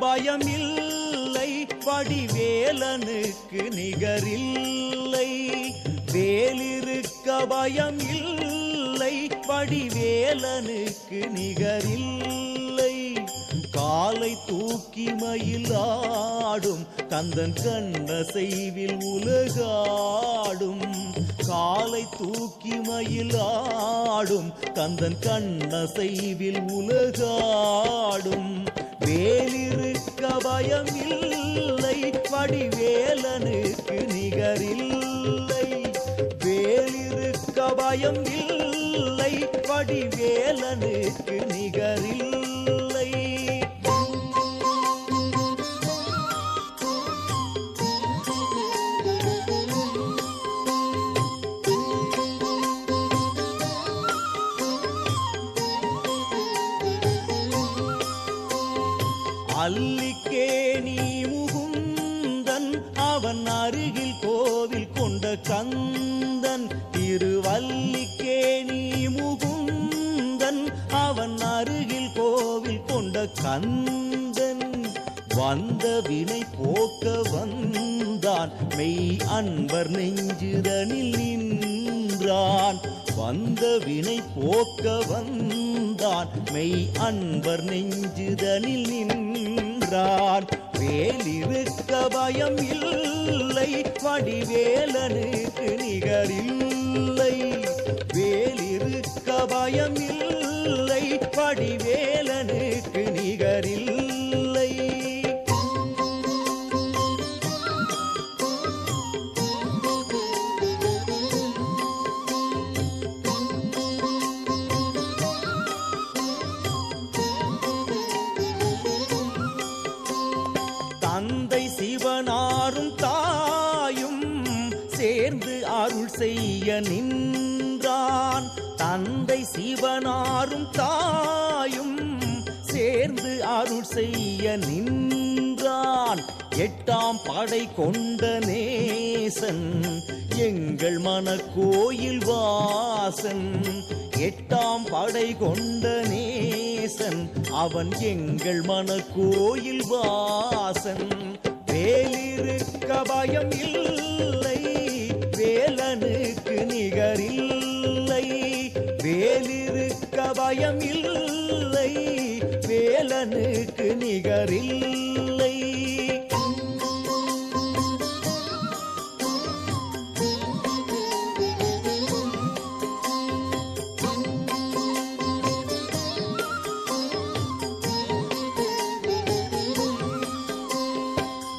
பயமில்லை வடிவேலனுக்கு நிகரில்லை வேலிருக்க பயமில்லை வடிவேலனுக்கு நிகரில்லை காலை தூக்கி மயிலாடும் கந்தன் கண்ண செய்வில் உலகாடும் காலை தூக்கி மயிலாடும் கந்தன் கண்ண செய்வில் உலகாடும் வேலிருக்க பயமில்லை வடிவேலனுக்கு நிகரில்லை வேலிருக்க பயமில்லை வடிவேலனுக்கு நிகரில்லை அல்லிக்கேணி முகுந்தன் அவன் அருகில் கோவில் கொண்ட கந்தன் திருவல்லிக்கேணி முகுந்தன் அவன் அருகில் கோவில் கொண்ட கந்தன் வந்த வினை போக்க வந்தான் மெய் அன்பர் நெஞ்சுதனில் நின்றான் வந்த வினை போக்க வந்தான் மெய் அன்பர் நெஞ்சுதனில் நின்றான் வேலிருக்க பயம் இல்லை வடிவேலனுக்கு நிகரில்லை வேலிருக்க பயம் இல்லை வடிவேலனுக்கு நிகரில்லை தந்தை சிவனாரும் தாயும் சேர்ந்து அருள் செய்ய நின்றான் தந்தை சிவனாரும் தாயும் சேர்ந்து அருள் செய்ய நின்றான் எட்டாம் படை கொண்ட நேசன் எங்கள் மனக்கோயில் வாசன் எட்டாம் படை கொண்ட நேசன் அவன் எங்கள் மனக்கோயில் வாசன் வேலிருக்க பயம் இல்லை வேலனுக்கு நிகரில்லை வேலிருக்க பயம் இல்லை வேலனுக்கு நிகரில்லை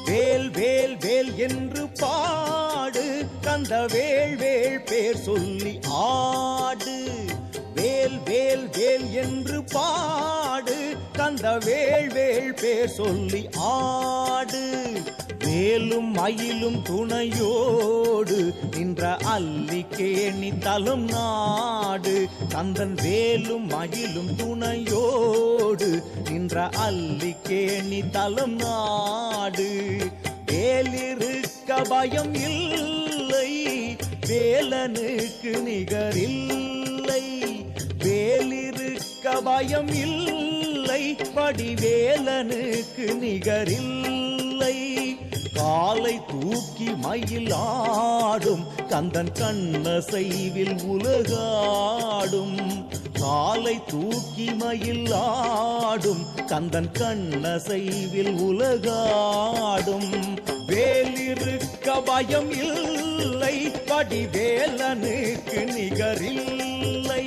வேல் வேல் வேல் என்று பாடு கந்த வேள் வேள் பேர் சொல்லி ஆடு வேல் வேல் வேல் என்று பாடு கந்த வேள் வேள் பேர் சொல்லி ஆடு வேலும் மயிலும் துணையோடு நின்ற அல்லிக்கேணி தலம் நாடு கந்தன் வேலும் மயிலும் துணையோடு நின்ற அல்லிக்கேணி தலம் நாடு வேலிருக்க பயம் இல்லை வேலனுக்கு நிகரில்லை வேலிருக்க பயம் இல்லை வடிவேலனுக்கு நிகரில்லை காலை தூக்கி மயிலாடும் கந்தன் கண்ண செய்வில் உலகாடும் காலை தூக்கி மயிலாடும் கந்தன் கண்ண செய்வில் உலகாடும் வேலிருக்க பயம் இல்லை வடிவேலனுக்கு நிகரில்லை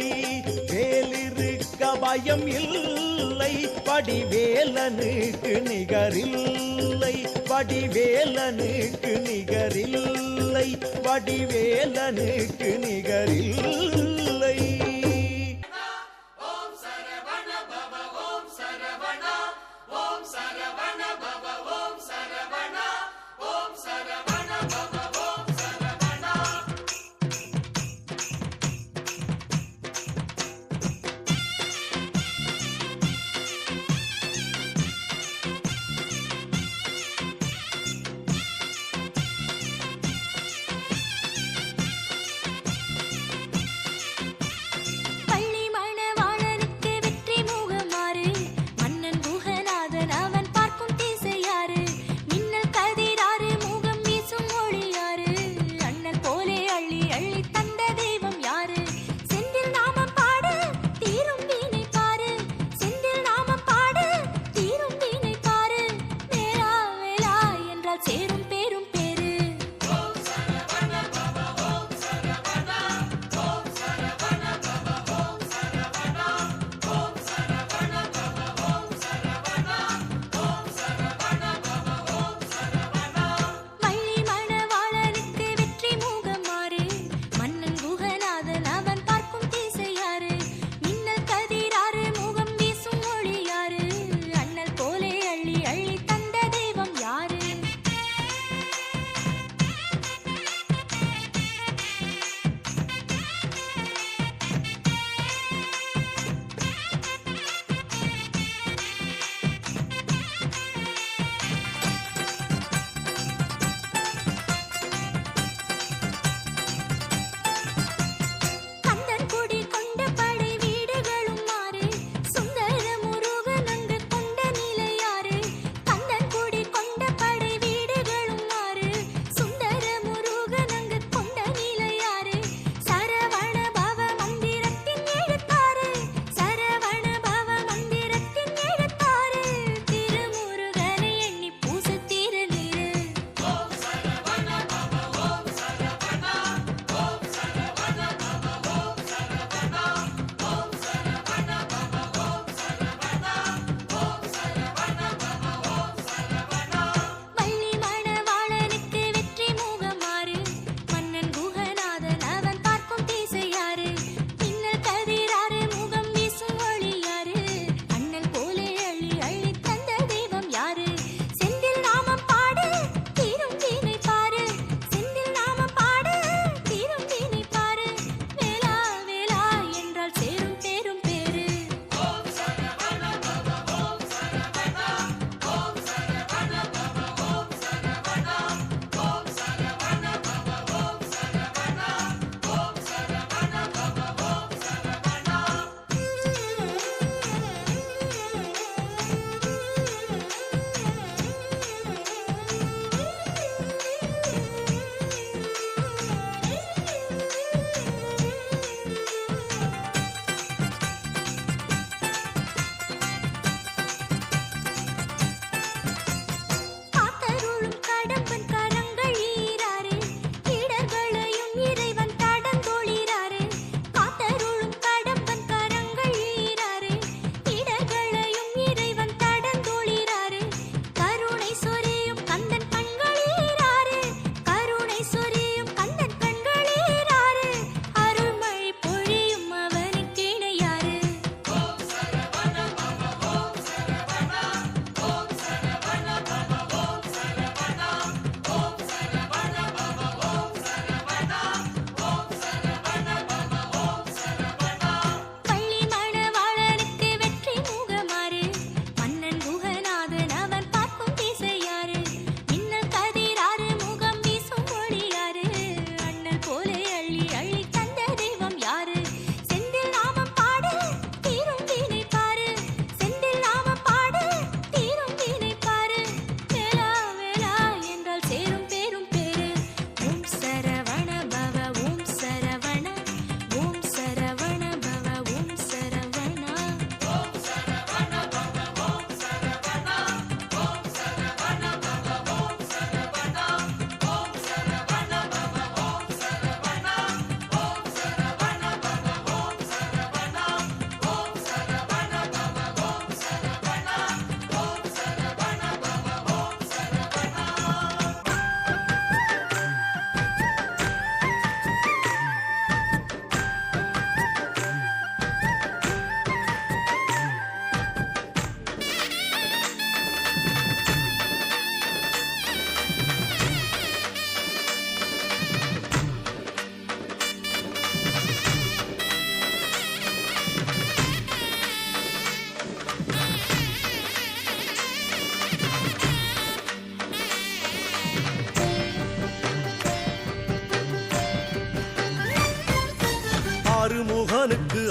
வேலிருக்க பயம் இல்லை வடிவேலனுக்கு நிகரில்லை வடிவேலனுக்கு நிகரில்லை வடிவேலனுக்கு நிகரில்லை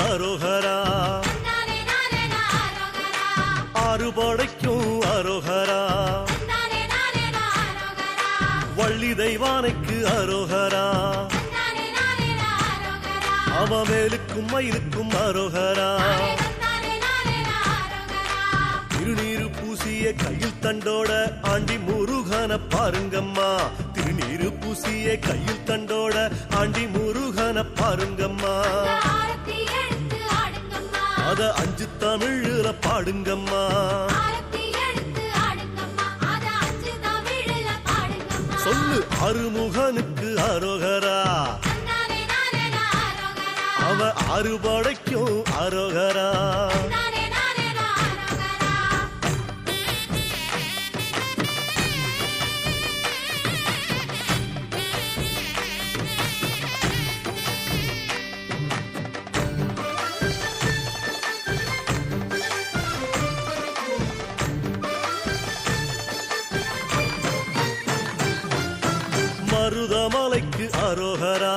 அரோகரா, ஆறுபடைக்கும் அரோகரா, வள்ளி தெய்வானைக்கு அரோகரா, அவ மேலுக்கும் மயிலுக்கும் அரோகரா, திருநீரு பூசிய கையில் தண்டோட ஆண்டி முருகன பாருங்கம்மா, திருநீரு பூசிய கையில் தண்டோட ஆண்டி முருகன பாருங்கம்மா, அத 5 தமிழ்ல பாடுங்கம்மா, சொல்லு அருமுகனுக்கு அரோகரா, அவ அறுபடைக்கும் அரோகரா. மருதமலைக்கு அரோகரா,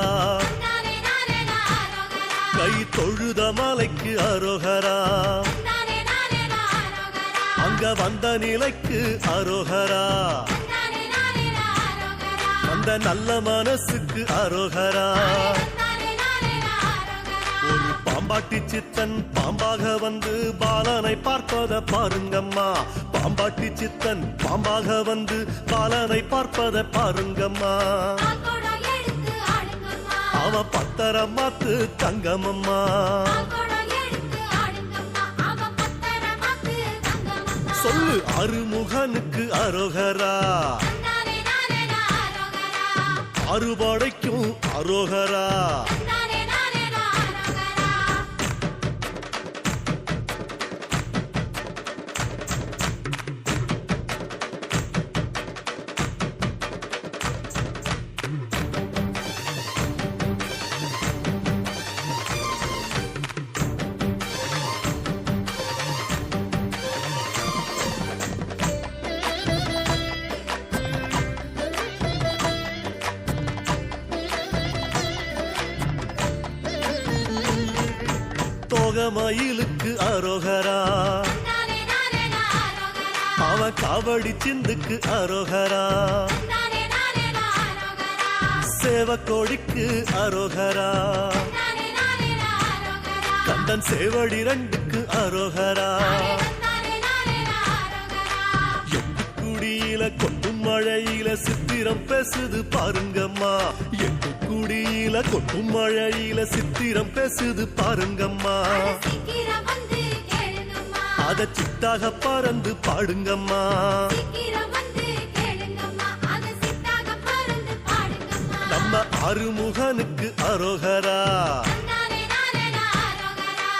கை தொழுத மலைக்கு அரோகரா, அங்க வந்த நிலைக்கு அரோகரா, அந்த நல்ல மனசுக்கு அரோகரா. ஒரு பாம்பாட்டி சித்தன் பாம்பாக வந்து பாலனை பார்ப்பத பாருங்கம்மா, பாம்பாட்டி சித்தன் பாம்பாக வந்து பாலனை பார்ப்பத பாருங்கம்மா, அவ பத்தரமாத்து தங்கமம்மா, சொல்லு அருமுகனுக்கு அரோகரா, அறுபடைக்கும் அரோகரா. மயிலுக்கு அரோகரா, அவ காவடி சிந்துக்கு அரோகரா, சேவக்கோழிக்கு அரோகரா, கந்தன் சேவடி 2க்கு அரோகரா, குடியில கொட்டும் மழையில சித்திரம் பேசுது பாருங்கம்மா, எங்க குடியில கொட்டும் மழையில சித்திரம் பேசுது பாருங்கம்மா, அத சித்தாக பறந்து பாடுங்கம்மா, நம்ம அருமுகனுக்கு அரோகரா,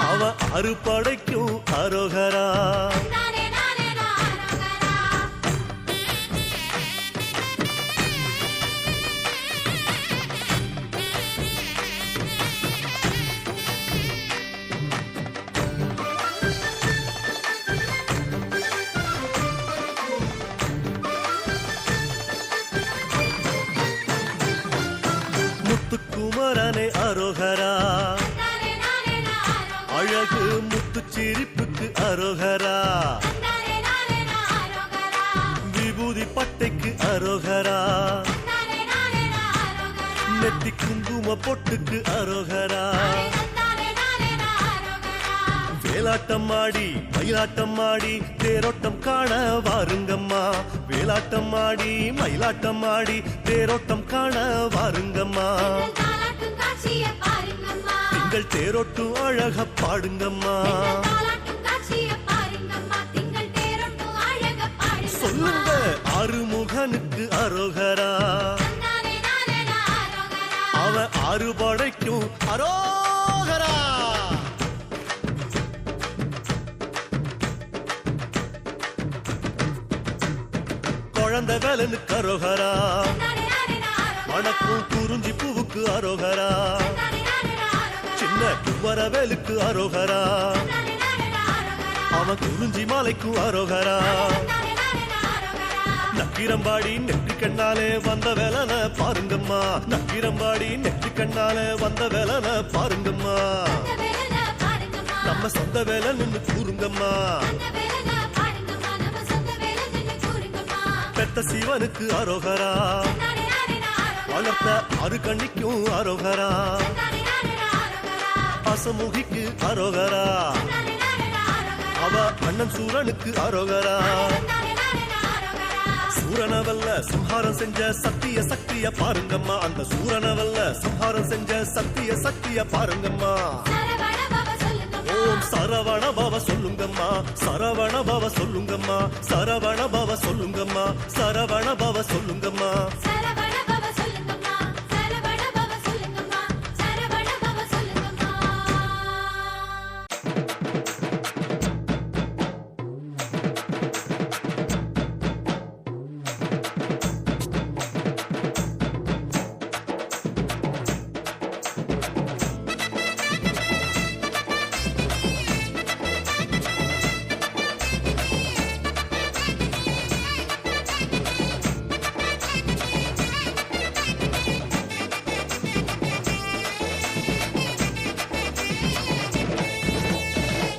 அவ அறுபடைக்கும் அரோகரா. முத்துக்குமரனே அரோகரா, அழகு முத்து சிரிப்புக்கு அரோகரா, விபூதி பட்டைக்கு அரோகரா, நெத்தி குங்கும பொட்டுக்கு அரோகரா, வேலாட்டம் ஆடி மயிலாட்டம் ஆடி தேரோட்டம் காண வாருங்கம்மா, வேலாட்டம் ஆடி மயிலாட்டம் ஆடி தேரோட்டம் காண வாருங்கம்மா, திங்கள் தேரோட்டும் அழக பாடுங்கம்மா, சொல்லுங்க அருமுகனுக்கு அரோகரா, அவ அறுபடைக்கும் அரோகரா. குழந்த வேலனுக்கு அரோகரா, மணக்கும் குறிஞ்சி பூவுக்கு அரோகரா, சின்ன குவரவேலுக்கு அரோகரா, அவன் குறிஞ்சி மாலைக்கு அரோகரா, நக்கிரம்பாடி நெற்றி கண்ணாலே வந்த வேலன பாருங்கம்மா, நக்கிரம்பாடி நெற்றி கண்ணாலே வந்த வேலன பாருங்கம்மா, நம்ம சொந்த வேலை நின்னு கூறுங்கம்மா பெத்த சிவனுக்கு அரோகரா வளர்த்த அரு கண்ணிக்கும் அரோகரா அசமுகிக்கு அரோகரா அவ அண்ணன் சூரனுக்கு அரோகரா சூரனவல்ல சம்ஹாரம் செஞ்ச சத்திய சக்திய பாருங்கம்மா அந்த சூரனவல்ல சம்ஹாரம் செஞ்ச சத்திய சக்திய பாருங்கம்மா ஓம் சரவண பவ சொல்லுங்கம்மா சரவண பவ சொல்லுங்கம்மா சரவண பவ சொல்லுங்கம்மா சரவண பவ சொல்லுங்கம்மா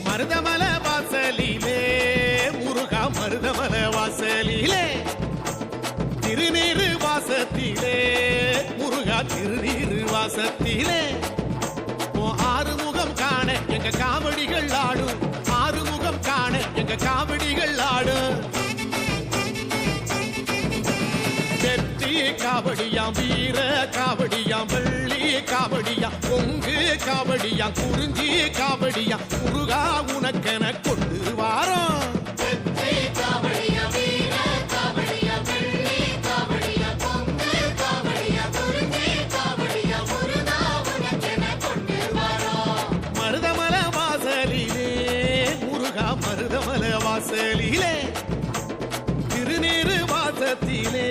மருதமல வாசலிலே முருகா மருதமல வாசலிலே திருநீரு வாசத்திலே முருகா திருநீரு வாசத்திலே ஆறுமுகம் காண எங்க காவடிகள் ஆடும் ஆறுமுகம் காண எங்க காவடிகள் ஆடும் வெற்றி காவடியாம் வீர காவடியாம் வெள்ளி காவடியாம் பொங்கு காவடியாம் குறிஞ்சி காவடியாம் முருகா உனக்கென கொண்டு வாரோம் மருதமல வாசலிலே முருகா மருதமல வாசலிலே திருநீரு வாசத்திலே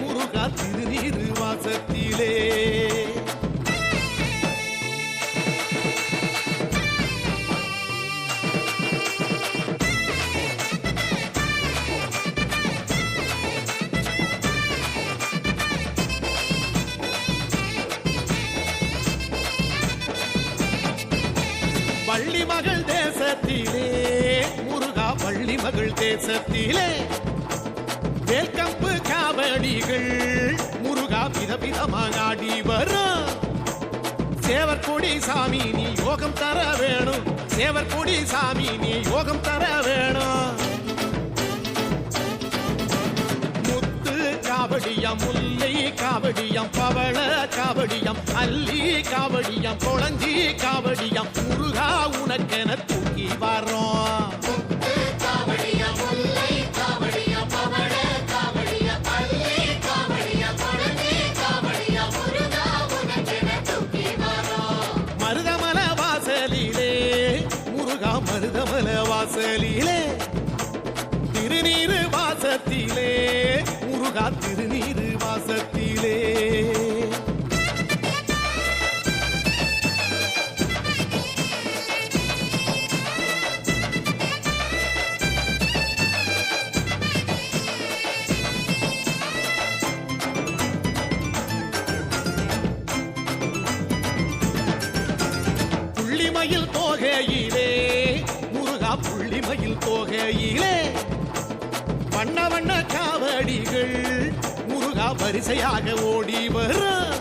முருகா திருநீரு வாசத்திலே வள்ளி மகள் தேசத்திலே முருகா வள்ளி மகள் தேசத்திலே வேல்கம்பு காவடிகள் முருகா விதவிதமாக ஆடி வரும் சேவற்கொடி சாமி நீ யோகம் தர வேணும் சேவற்கொடி சாமி நீ யோகம் தர வேணும் முத்து காவடியாம் முல்லை காவடியாம் பவள காவடியாம் அல்லி காவடியாம் கொளஞ்சி காவடியாம் முருகா உனக்கென தூக்கி வரோம் மருதமல வாசலிலே முருகா மருதமல வாசலிலே திருநீரு வாசத்திலே முருகா திருநீரு வாசத்திலே புள்ளிமயில் தோகையிலே முருகா புள்ளிமயில் தோகையிலே வண்ண வண்ண காவடிகள் முருகா வரிசையாக ஓடி வரும்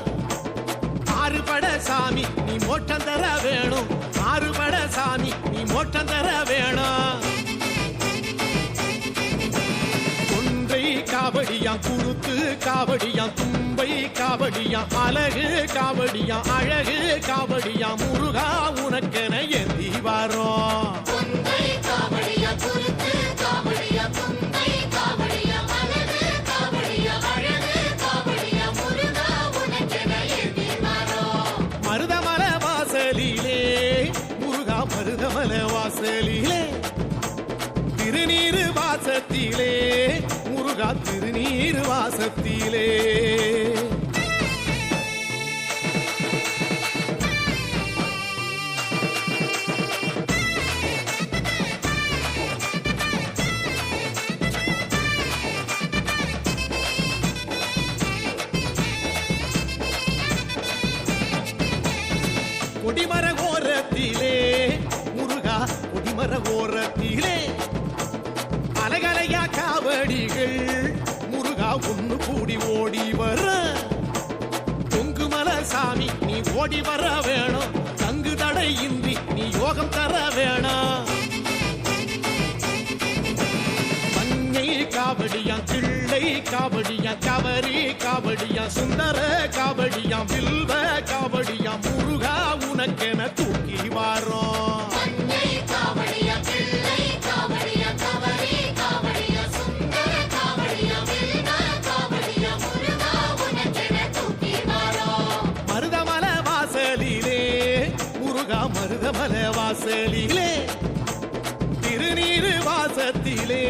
ஆறுபட சாமி நீ மோட்டம் தர வேணும் ஆறுபட சாமி நீ மோட்டம் தர வேணும் கொன்றை காவடியாம் குருத்து காவடியாம் தும்பை காவடியாம் அழகு காவடியாம் அழகு காவடியாம் முருகா உனக்கென ஏந்தி வாரோம் மருதமல வாசலிலே முருகா மருதமல வாசலிலே திருநீரு வாசத்திலே முருகா திருநீரு வாசத்திலே கொடிமர ஓரத்திலே முருகா காவடியா கவரி காவடியா சுந்தர காவடியா வில்வ காவடியா முருகா உனக்கென தூக்கி வாரோம் மருதமலை வாசலிலே முருகா மருதமலை வாசலிலே திருநீரு வாசத்திலே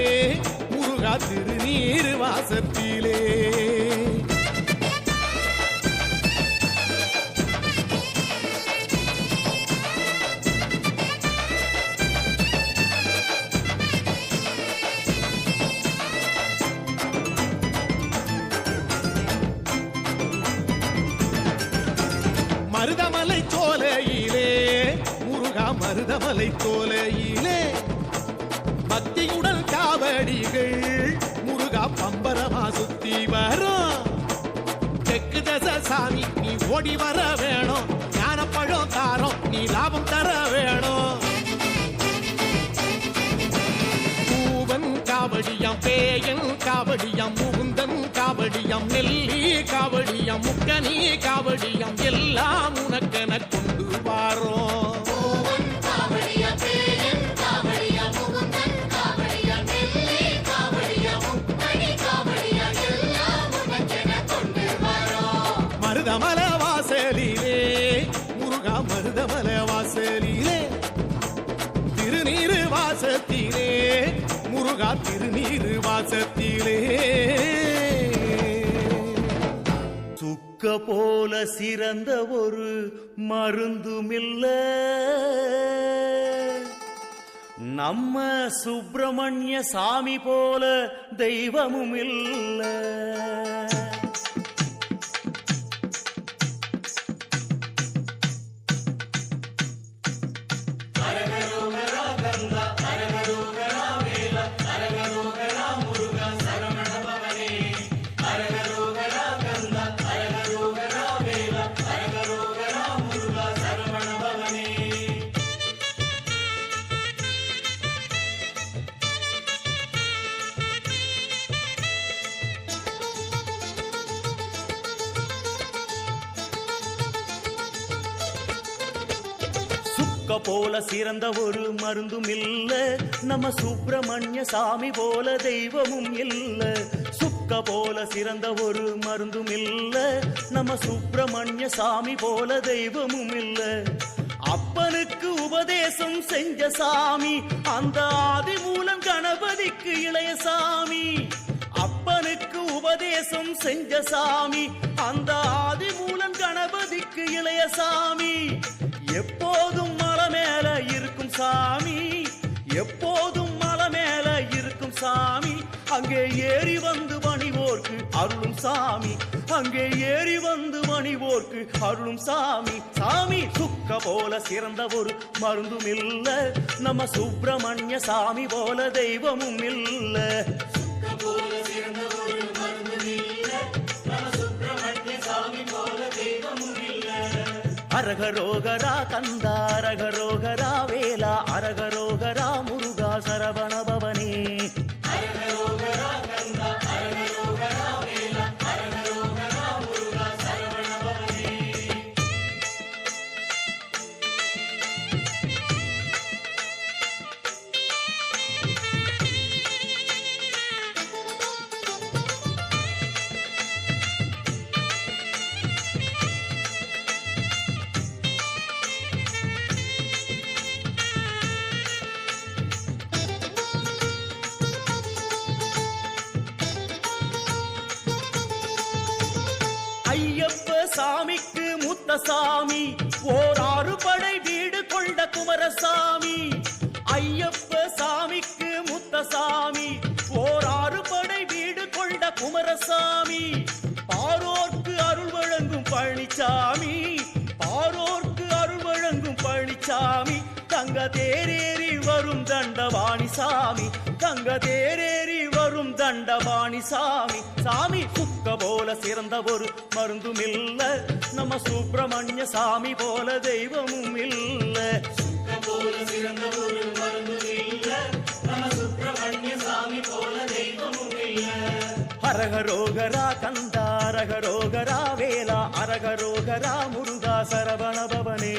முருகா திருநீரு வாசத்திலே மருதமலை சோலையிலே முருகா மருதமலை சோலையிலே பக்தியுடன் காவடிகள் முருகா பம்பரமா சுத்தி வரும் தெற்கு தச சாமி நீ ஓடி வர வேணும் ஞானப்பழம் தாரம் நீ லாபம் தர வேணும் பூவன் காவடியாம் பேயன் காவடியாம் முகுந்தன் காவடியாம் நெல்லி காவடியாம் முக்கனி காவடியாம் எல்லாம் உனக்கென கொண்டு வாரோம் மருதமல வாசலிலே முருகா மருதமல வாசலிலே திருநீரு வாசத்திலே முருகா திருநீரு வாசத்திலே சுக்க போல சிறந்த ஒரு மருந்துமில்ல நம்ம சுப்பிரமணிய சாமி போல தெய்வமும் இல்ல போல சிறந்த ஒரு மருந்தும் இல்ல நம்ம சுப்பிரமணிய சாமி போல தெய்வமும் இல்ல சுக்க போல சிறந்த ஒரு மருந்தும் இல்ல நம்ம சுப்பிரமணிய சாமி போல தெய்வமும் இல்ல அப்பனுக்கு உபதேசம் செஞ்ச சாமி அந்த ஆதி மூலம் கணபதிக்கு இளைய சாமி அப்பனுக்கு உபதேசம் செஞ்ச சாமி அந்த ஆதி மூலம் கணபதிக்கு இளைய சாமி எப்போதும் மலை மேல இருக்கும் சாமி எப்போதும் மலை மேல இருக்கும் சாமி அங்கே ஏறி வந்து பணிவோர்க்கு அருளும் சாமி அங்கே ஏறி வந்து பணிவோர்க்கு அருளும் சாமி சாமி சுக்க போல சிறந்த ஒரு மருந்தும் இல்ல நம்ம சுப்பிரமணிய சாமி போல தெய்வமும் இல்ல அரகரோகரா கந்தா அரகரோகரா வேலா அரகரோகரா முருகா சரவண பவனே சாமிக்கு மூத்த சாமி ஓர் 6 படை வீடு கொண்ட குமரசாமி ஐயப்ப சாமிக்கு மூத்த சாமி ஓர் 6 படை வீடு கொண்ட குமரசாமி பாரோர்க்கு அருள் வழங்கும் பழனிசாமி பாரோர்க்கு அருள் வழங்கும் பழனிசாமி தங்க தேரேறி வரும் தண்டவாணி சாமி தங்க தேரேறி வரும் தண்டவாணி சாமி சாமி சுக்க போல சிறந்த ஒரு மருந்தும் இல்ல நம்ம சுப்பிரமணிய சாமி போல தெய்வமும் இல்ல சுக்க போல சிறந்த ஒரு மருந்தும் இல்ல நம்ம சுப்பிரமணிய சாமி போல தெய்வமும் இல்ல ஹரஹர அரகரோகரா கந்தா அரகரோகரா வேலா அரகரோகரா முருகா சரவண பவனே.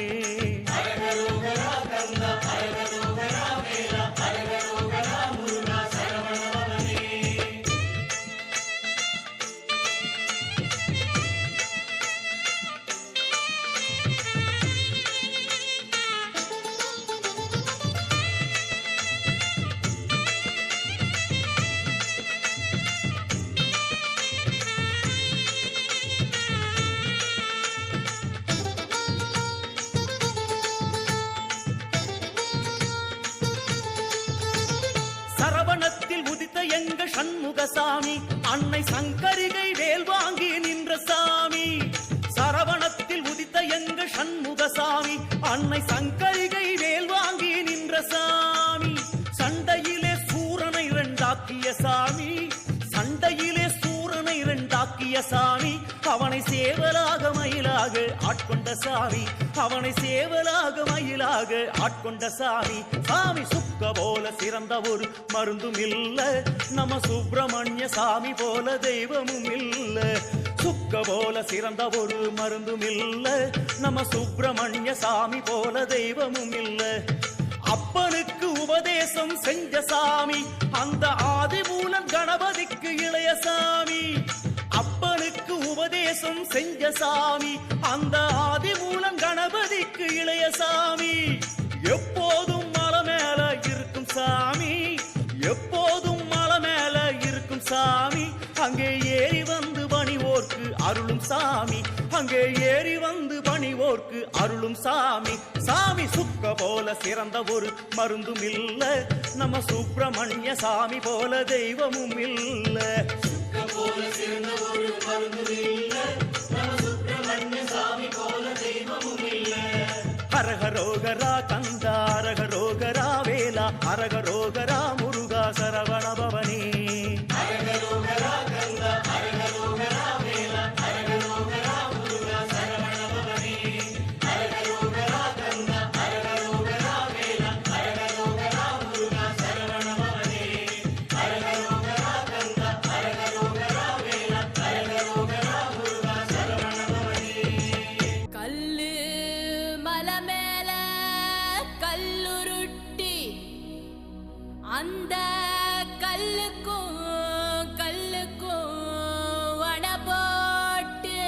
சரவணத்தில் உதித்த எங்க சண்முகசாமி அன்னை சங்கரிகை வேல் வாங்கி நின்ற சாமி. சரவணத்தில் உதித்த எங்க சண்முகசாமி அன்னை சங்கரிகை வேல் வாங்கி நின்ற சாமி. சண்டையிலே சூரனை இரண்டாக்கிய சாமி, சண்டையிலே சூரனை இரண்டாக்கிய சாமி. அவனை சேவலாக மயிலாக ஆட்கொண்ட சாமி, அவனை சேவலாக மயிலாக ஆட்கொண்ட சாமி. சாமி சுக்க போல சிறந்த ஒரு மருந்தும் இல்ல, நம்ம சுப்பிரமணிய சாமி போல தெய்வமும் இல்ல. சுக்க போல சிறந்த ஒரு மருந்தும் இல்ல, நம்ம சுப்பிரமணிய சாமி போல தெய்வமும் இல்ல. அப்பனுக்கு உபதேசம் செஞ்ச சாமி அந்த ஆதிமூலம் கணபதிக்கு இளைய சாமி. அப்பனுக்கு உபதேசம் செஞ்ச சாமி அந்த ஆதிமூலம் கணபதிக்கு இளைய சாமி. எப்போதும் மலை மேல இருக்கும் சாமி, எப்போதும் மலை மேல இருக்கும் சாமி. அங்கே ஏறி வந்து பணிவோர்க்கு அருளும் சாமி, அங்கே ஏறி வந்து பணிவோர்க்கு அருளும் சாமி. சாமி சுக்க போல சிறந்த ஒரு மருந்தும் இல்ல, நம்ம சுப்பிரமணிய சாமி போல தெய்வமும் இல்ல. அரகரோகரா கந்தா அரகரோகரா வேலா அரகரோகரா முருகா சரவண பவனே. கல்லு மலை மேல கல்லுருட்டி அந்த கல்லுக்கும் வட போட்டு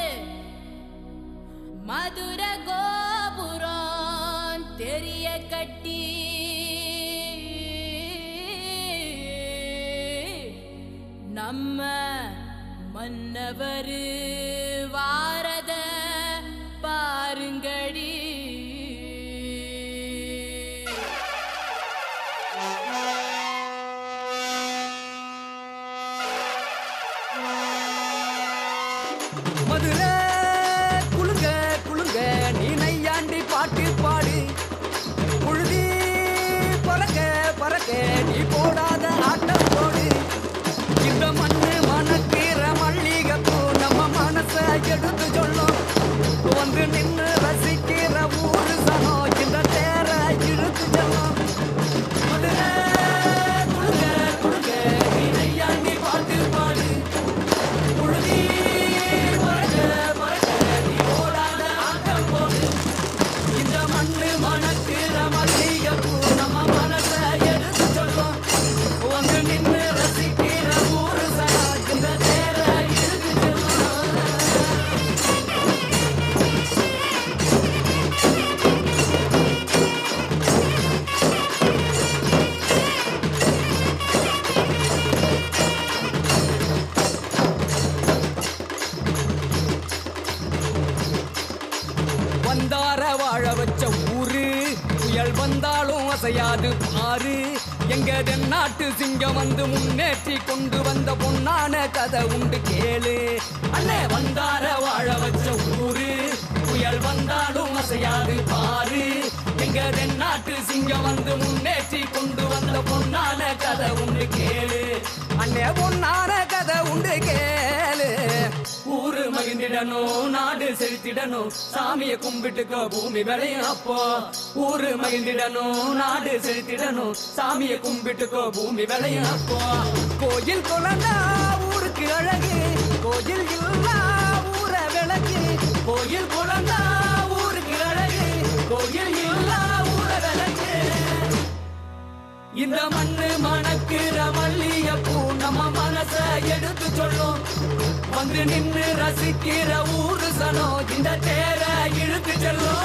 மதுர கோபுரம் தெரிய கட்டி நம்ம மன்னவர் வாரத பாருங்கடி. மதுரை குளுங்க குளுங்க நீ நையாண்டி பாட்டு பாடு. புழுதி பறக்க பறக்க நீ போடாத ஆட்டம் போடு. இந்த மண்ணு மணக்கிற மல்லிகைப்பூ நம்ம மனச எடுத்து சொல்லும். வந்து நின்று ரசிக்கிற ஊரு சனம் இந்த தேர இழுத்து செல்லும். மதுரை குளுங்க குளுங்க நீ நையாண்டி பாட்டு பாடு. புழுதி பறக்க பறக்க நீ போடாத ஆட்டம் போடு. இந்த மண்ணு மணக்கிற மல்லிகைப்பூ நம்ம மனச எடுத்து சொல்லும். வந்து நின்று ரசிக்கிற ஊரு சனம் இந்த தேர இழுத்து செல்லும். வந்தார வாழ வச்ச ஊரு புயல் வந்தாலும் அசையாது பாரு. எங்க தென்னாட்டு சிங்கம் வந்து முன்னேற்றி கொண்டு வந்த பொன்னான கதை உண்டு கேளு. அண்ணே வந்தார வாழ வச்ச ஊரு புயல் வந்தாலும் அசையாது பாரு. எங்க தென்னாட்டு சிங்கம் வந்து முன்னேற்றி கொண்டு வந்த பொன்னான கதை உண்டு கேளு. அண்ணே பொன்னான கதை உண்டு கேளு. ஊரு மகிழ்ந்திடணும் நாடு செழித்திடணும் சாமியை கும்பிட்டுக்கோ பூமி விளையும் அப்போ. ஊரு மகிழ்ந்திடணும் நாடு செழித்திடணும் சாமியை கும்பிட்டுக்கோ பூமி விளையும் அப்போ. கோயில் குழந்தா ஊருக்கு அழகு கோயில் இல்லா ஊர விளக்கு கோயில் குழந்தா ஊருக்கு அழகு கோயில் இல்லா ஊர விளக்கு இந்த மண்ணு மணக்குற மல்லியப்பூ நம்ம மனச எடுத்து சொல்லும் வந்து நின்று ரசிக்கிற ஊரு சனம் இந்த தேர இழுத்து செல்லும்